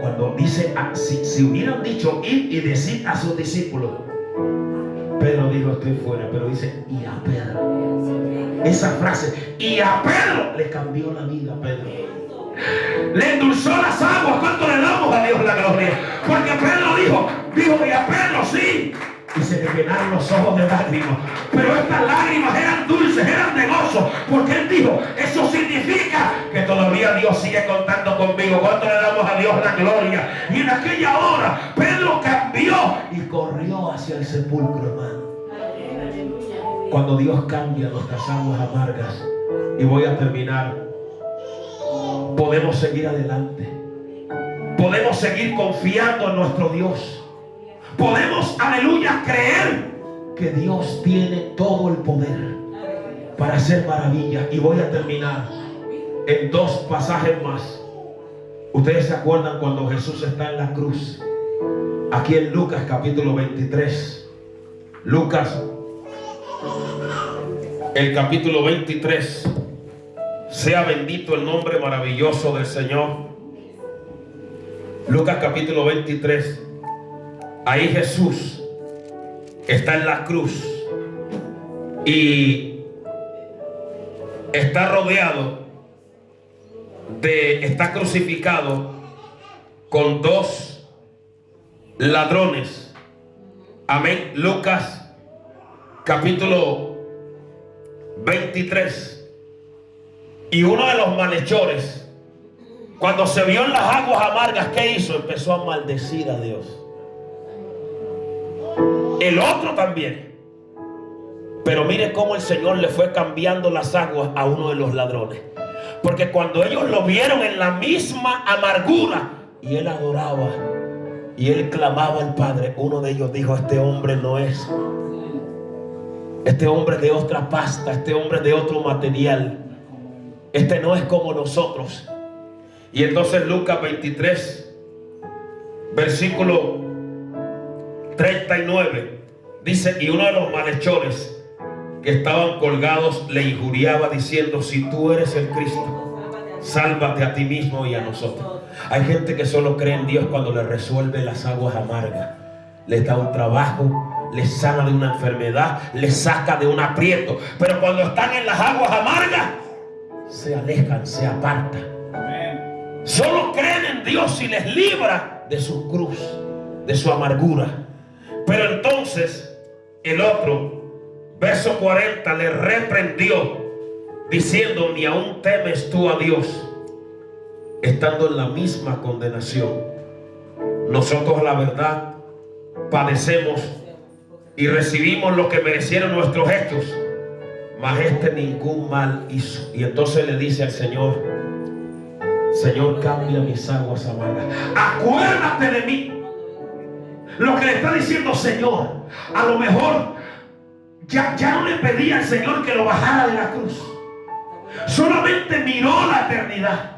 cuando dice, si hubieran dicho ir y decir a sus discípulos, Pedro dijo, estoy fuera. Pero dice, y a Pedro. Esa frase, y a Pedro, le cambió la vida a Pedro. Le endulzó las aguas. ¿Cuánto le damos a Dios la gloria? Porque Pedro dijo, y a Pedro sí. Y se le llenaron los ojos de lágrimas. Pero estas lágrimas eran dulces, eran de gozo. Porque él dijo, eso significa que todavía Dios sigue contando conmigo. ¿Cuánto le damos a Dios la gloria? Y en aquella hora Pedro cambió y corrió hacia el sepulcro, hermano. Cuando Dios cambia nuestras aguas amargas, y voy a terminar, podemos seguir adelante. Podemos seguir confiando en nuestro Dios. Podemos, aleluya, creer que Dios tiene todo el poder para hacer maravillas. Y voy a terminar en dos pasajes más. Ustedes se acuerdan cuando Jesús está en la cruz, aquí en Lucas capítulo 23. Lucas, el capítulo 23. Sea bendito el nombre maravilloso del Señor. Lucas capítulo 23. Ahí Jesús está en la cruz y está rodeado está crucificado con dos ladrones. Amén. Lucas capítulo 23. Y uno de los malhechores, cuando se vio en las aguas amargas, ¿qué hizo? Empezó a maldecir a Dios. El otro también. Pero mire cómo el Señor le fue cambiando las aguas a uno de los ladrones. Porque cuando ellos lo vieron en la misma amargura y él adoraba y él clamaba al Padre, uno de ellos dijo, este hombre no es. Este hombre de otra pasta, este hombre de otro material. Este no es como nosotros. Y entonces Lucas 23, versículo 39, dice, y uno de los malhechores que estaban colgados le injuriaba diciendo, si tú eres el Cristo, sálvate a ti mismo y a nosotros. Hay gente que solo cree en Dios cuando le resuelve las aguas amargas, les da un trabajo, les sana de una enfermedad, les saca de un aprieto. Pero cuando están en las aguas amargas, se alejan, se apartan. Solo creen en Dios y les libra de su cruz, de su amargura. Pero entonces el otro, verso 40, le reprendió diciendo, ni aún temes tú a Dios, estando en la misma condenación. Nosotros, la verdad, padecemos y recibimos lo que merecieron nuestros gestos, mas este ningún mal hizo. Y entonces le dice al Señor, Señor, cambia mis aguas amargas, acuérdate de mí. Lo que le está diciendo, Señor, a lo mejor ya no le pedía al Señor que lo bajara de la cruz, solamente miró la eternidad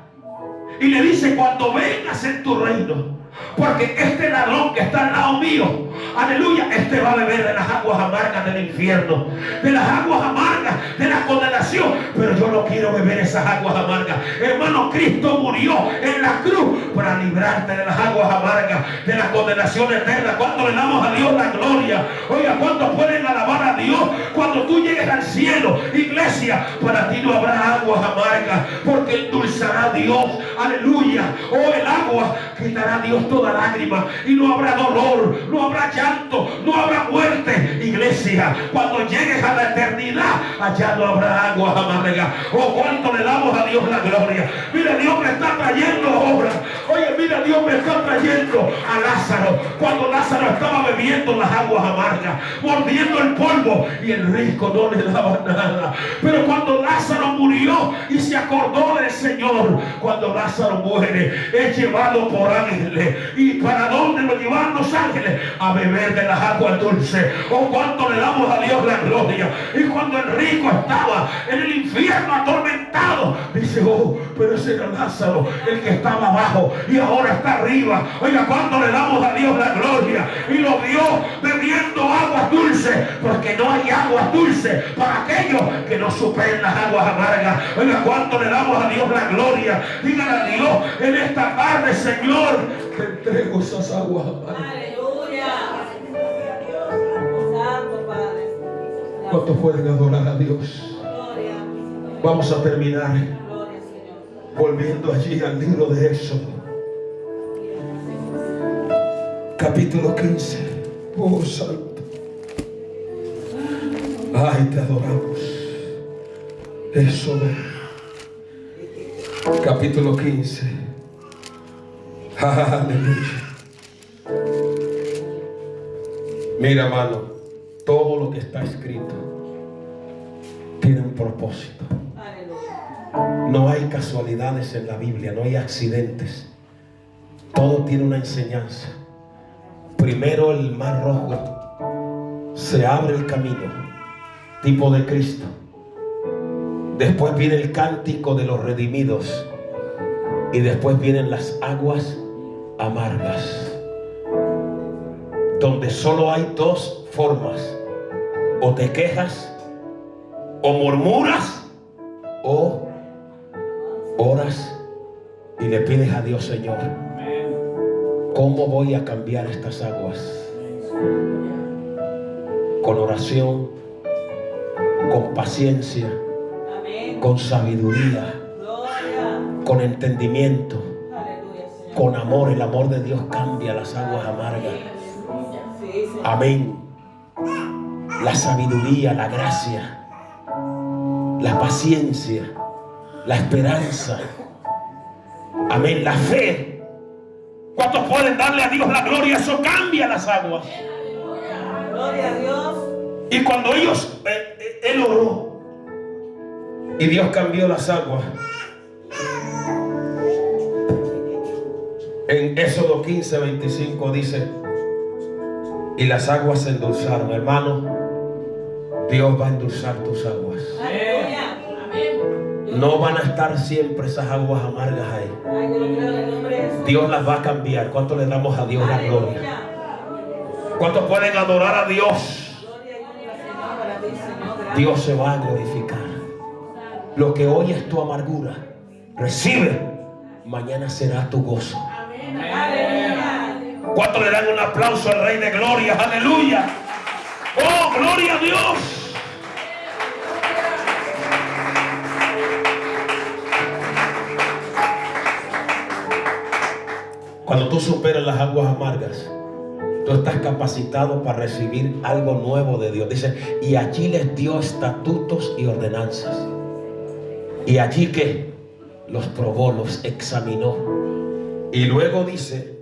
y le dice, cuando vengas en tu reino, porque este ladrón que está al lado mío, aleluya, este va a beber de las aguas amargas del infierno, de las aguas amargas de la condenación. Pero yo no quiero beber esas aguas amargas, hermano. Cristo murió en la cruz para librarte de las aguas amargas de la condenación eterna. ¿Cuánto le damos a Dios la gloria? Oiga, ¿cuántos pueden alabar a Dios cuando tú llegues al cielo? Iglesia, para ti no habrá aguas amargas, porque endulzará a Dios, aleluya. Oh, el agua quitará a Dios toda lágrima, y no habrá dolor, no habrá llanto, no habrá muerte. Iglesia, cuando llegues a la eternidad, allá no habrá aguas amargas. Oh, cuánto le damos a Dios la gloria. Mira, Dios me está trayendo obras. Oye, mira, Dios me está trayendo a Lázaro. Cuando Lázaro estaba bebiendo las aguas amargas, mordiendo el polvo, y el rico no le daba nada. Pero cuando Lázaro murió y se acordó del Señor, cuando Lázaro muere, es llevado por ángeles. ¿Y para dónde lo llevan los ángeles? A beber de las aguas dulces. Oh, cuánto le damos a Dios la gloria. Y cuando el rico estaba en el infierno atormentado, dice, oh, pero ese era Lázaro, el que estaba abajo y ahora está arriba. Oiga, cuánto le damos a Dios la gloria. Y lo vio bebiendo aguas dulces porque no hay agua dulce para aquellos que no superen las aguas amargas. Oiga, ¿cuánto le damos a Dios la gloria? Dígale a Dios en esta tarde: Señor, te entrego esas aguas amargas. Aleluya. Santo Padre. ¿Cuántos pueden adorar a Dios? Gloria. Vamos a terminar Gloria, Señor. volviendo allí al libro de Éxodo, capítulo 15. Oh, santo. Ay, te adoramos. Éxodo, capítulo 15. Aleluya. Mira, hermano, todo lo que está escrito tiene un propósito. Aleluya. No hay casualidades en la Biblia, no hay accidentes. Todo tiene una enseñanza. Primero el mar rojo, se abre el camino, tipo de Cristo. Después viene el cántico de los redimidos. Y después vienen las aguas amargas, donde solo hay dos formas: o te quejas, o murmuras, o oras y le pides a Dios: Señor, ¿cómo voy a cambiar estas aguas? Con oración, con paciencia, Amén. con sabiduría, Gloria. con entendimiento, Aleluya, Señor. con amor. El amor de Dios cambia las aguas amargas. Sí, Señor. Amén. La sabiduría, la gracia, la paciencia, la esperanza. Amén. La fe. ¿Cuántos pueden darle a Dios la gloria? Eso cambia las aguas. Gloria a Dios. Y cuando ellos, él oró y Dios cambió las aguas. En Éxodo 15:25 dice: y las aguas se endulzaron. Hermano, Dios va a endulzar tus aguas. Aleluya. Amén. No van a estar siempre esas aguas amargas ahí. Ay, yo lo creo en el nombre de Jesús. Dios las va a cambiar. ¿Cuánto le damos a Dios la gloria? Aleluya. ¿Cuántos pueden adorar a Dios? Gloria y honra, Señor, para ti, Señor. Gracias. Dios se va a glorificar. Lo que hoy es tu amargura, recibe, mañana será tu gozo. Aleluya. ¿Cuántos le dan un aplauso al Rey de Gloria? Aleluya. Oh, gloria a Dios. Cuando tú superas las aguas amargas, tú estás capacitado para recibir algo nuevo de Dios. Dice: y allí les dio estatutos y ordenanzas. Y allí que los probó, los examinó. Y luego dice: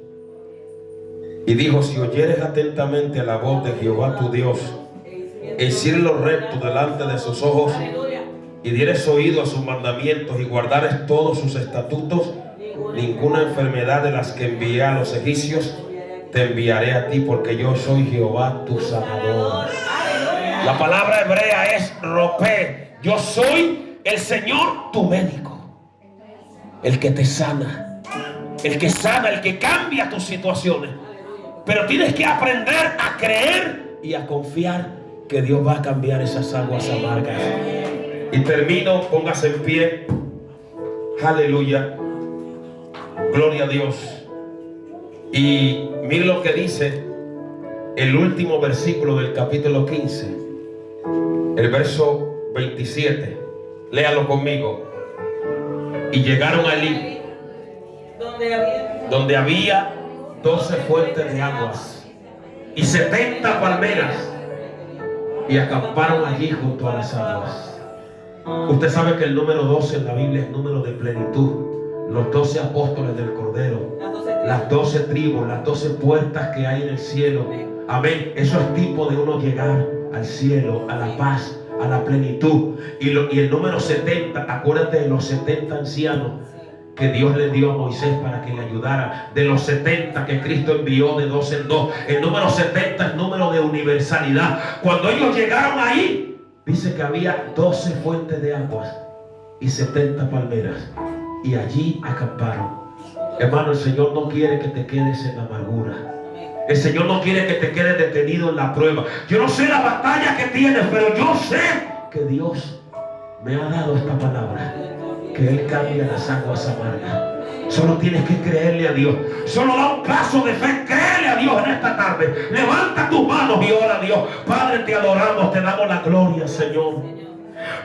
y dijo: si oyeres atentamente a la voz de Jehová tu Dios, e hicieres lo recto delante de sus ojos, Aleluya. y dieres oído a sus mandamientos, y guardares todos sus estatutos, ninguna enfermedad de las que envié a los egipcios te enviaré a ti, porque yo soy Jehová tu sanador. Aleluya. La palabra hebrea es ropé. Yo soy el Señor tu médico, el que te sana, el que sana, el que cambia tus situaciones. Pero tienes que aprender a creer y a confiar que Dios va a cambiar esas aguas amargas. Y termino, póngase en pie. Aleluya. Gloria a Dios. Y mire lo que dice el último versículo del capítulo 15, el verso 27. Léalo conmigo. Y llegaron a Elí, donde había 12 fuentes de aguas y 70 palmeras, y acamparon allí junto a las aguas. Usted sabe que el número 12 en la Biblia es número de plenitud. Los 12 apóstoles del Cordero, las 12 tribus, las 12 puertas que hay en el cielo. Amén. Eso es tipo de uno llegar al cielo, a la paz, a la plenitud. Y el número 70, acuérdate de los 70 ancianos que Dios le dio a Moisés para que le ayudara. De los 70 que Cristo envió de 2 en 2. El número 70 es número de universalidad. Cuando ellos llegaron ahí, dice que había 12 fuentes de aguas y 70 palmeras. Y allí acamparon. Hermano, el Señor no quiere que te quedes en la amargura. El Señor no quiere que te quedes detenido en la prueba. Yo no sé la batalla que tienes, pero yo sé que Dios me ha dado esta palabra, que Él cambia las aguas amargas. Solo tienes que creerle a Dios. Solo da un paso de fe. Créele a Dios en esta tarde. Levanta tus manos y ora a Dios. Padre, te adoramos, te damos la gloria, Señor.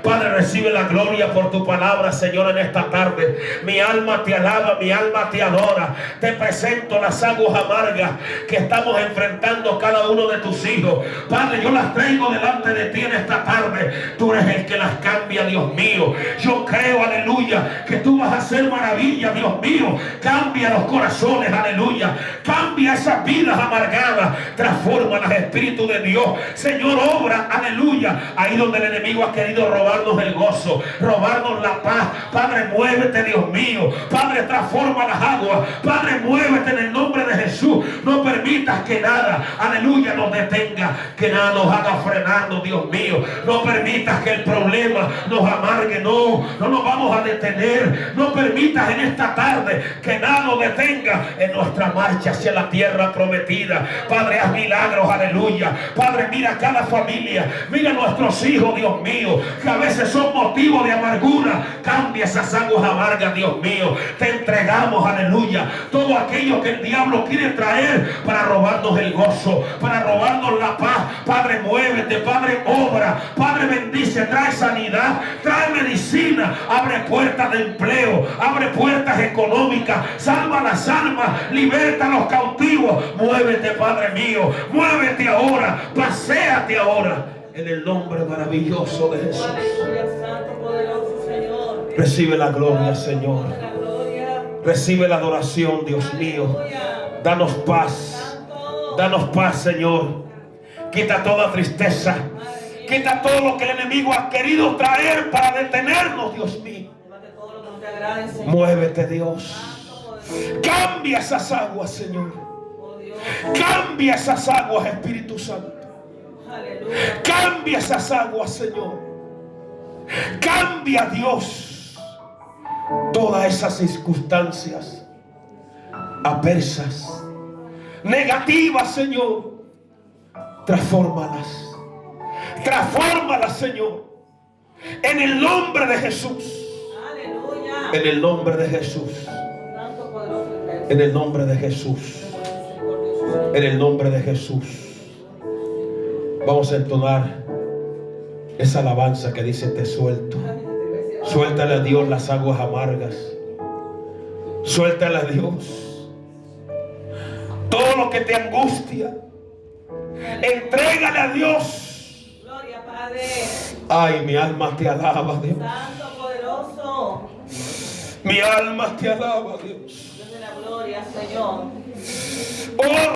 Padre, recibe la gloria por tu palabra, Señor, en esta tarde. Mi alma te alaba, mi alma te adora. Te presento las aguas amargas que estamos enfrentando cada uno de tus hijos. Padre, yo las traigo delante de ti en esta tarde. Tú eres el que las cambia, Dios mío. Yo creo, aleluya, que tú vas a hacer maravilla, Dios mío. Cambia los corazones, aleluya. Cambia esas vidas amargadas. Transforma las espíritus de Dios. Señor, obra, aleluya, ahí donde el enemigo ha querido robarnos el gozo, robarnos la paz. Padre, muévete, Dios mío. Padre, transforma las aguas. Padre, muévete en el nombre de Jesús. No permitas que nada, aleluya, nos detenga, que nada nos haga frenarnos, Dios mío. No permitas que el problema nos amargue. No nos vamos a detener. No permitas en esta tarde que nada nos detenga en nuestra marcha hacia la tierra prometida. Padre, haz milagros, aleluya. Padre, mira cada familia, mira nuestros hijos, Dios mío, que a veces son motivo de amargura. Cambia esas aguas amargas, Dios mío. Te entregamos, aleluya, todo aquello que el diablo quiere traer para robarnos el gozo, para robarnos la paz. Padre, muévete, Padre, obra. Padre, bendice, trae sanidad, trae medicina, abre puertas de empleo, abre puertas económicas, salva las almas, liberta a los cautivos. Muévete, Padre mío, muévete ahora, paséate ahora. En el nombre maravilloso de Jesús. Recibe la gloria, Señor. Recibe la adoración, Dios mío. Danos paz. Danos paz, Señor. Quita toda tristeza. Quita todo lo que el enemigo ha querido traer para detenernos, Dios mío. Muévete, Dios. Cambia esas aguas, Señor. Cambia esas aguas, Espíritu Santo. Cambia esas aguas, Señor. Cambia, Dios, todas esas circunstancias adversas, negativas, Señor. Transfórmalas. Transfórmalas, Señor. En el nombre de Jesús. En el nombre de Jesús. En el nombre de Jesús. En el nombre de Jesús. Vamos a entonar esa alabanza que dice: te suelto. Suéltale a Dios las aguas amargas. Suéltale a Dios todo lo que te angustia. Entrégale a Dios. Gloria, Padre. Ay, mi alma te alaba, Dios. Santo, poderoso. Mi alma te alaba, Dios. Dios de la gloria, Señor. Oh,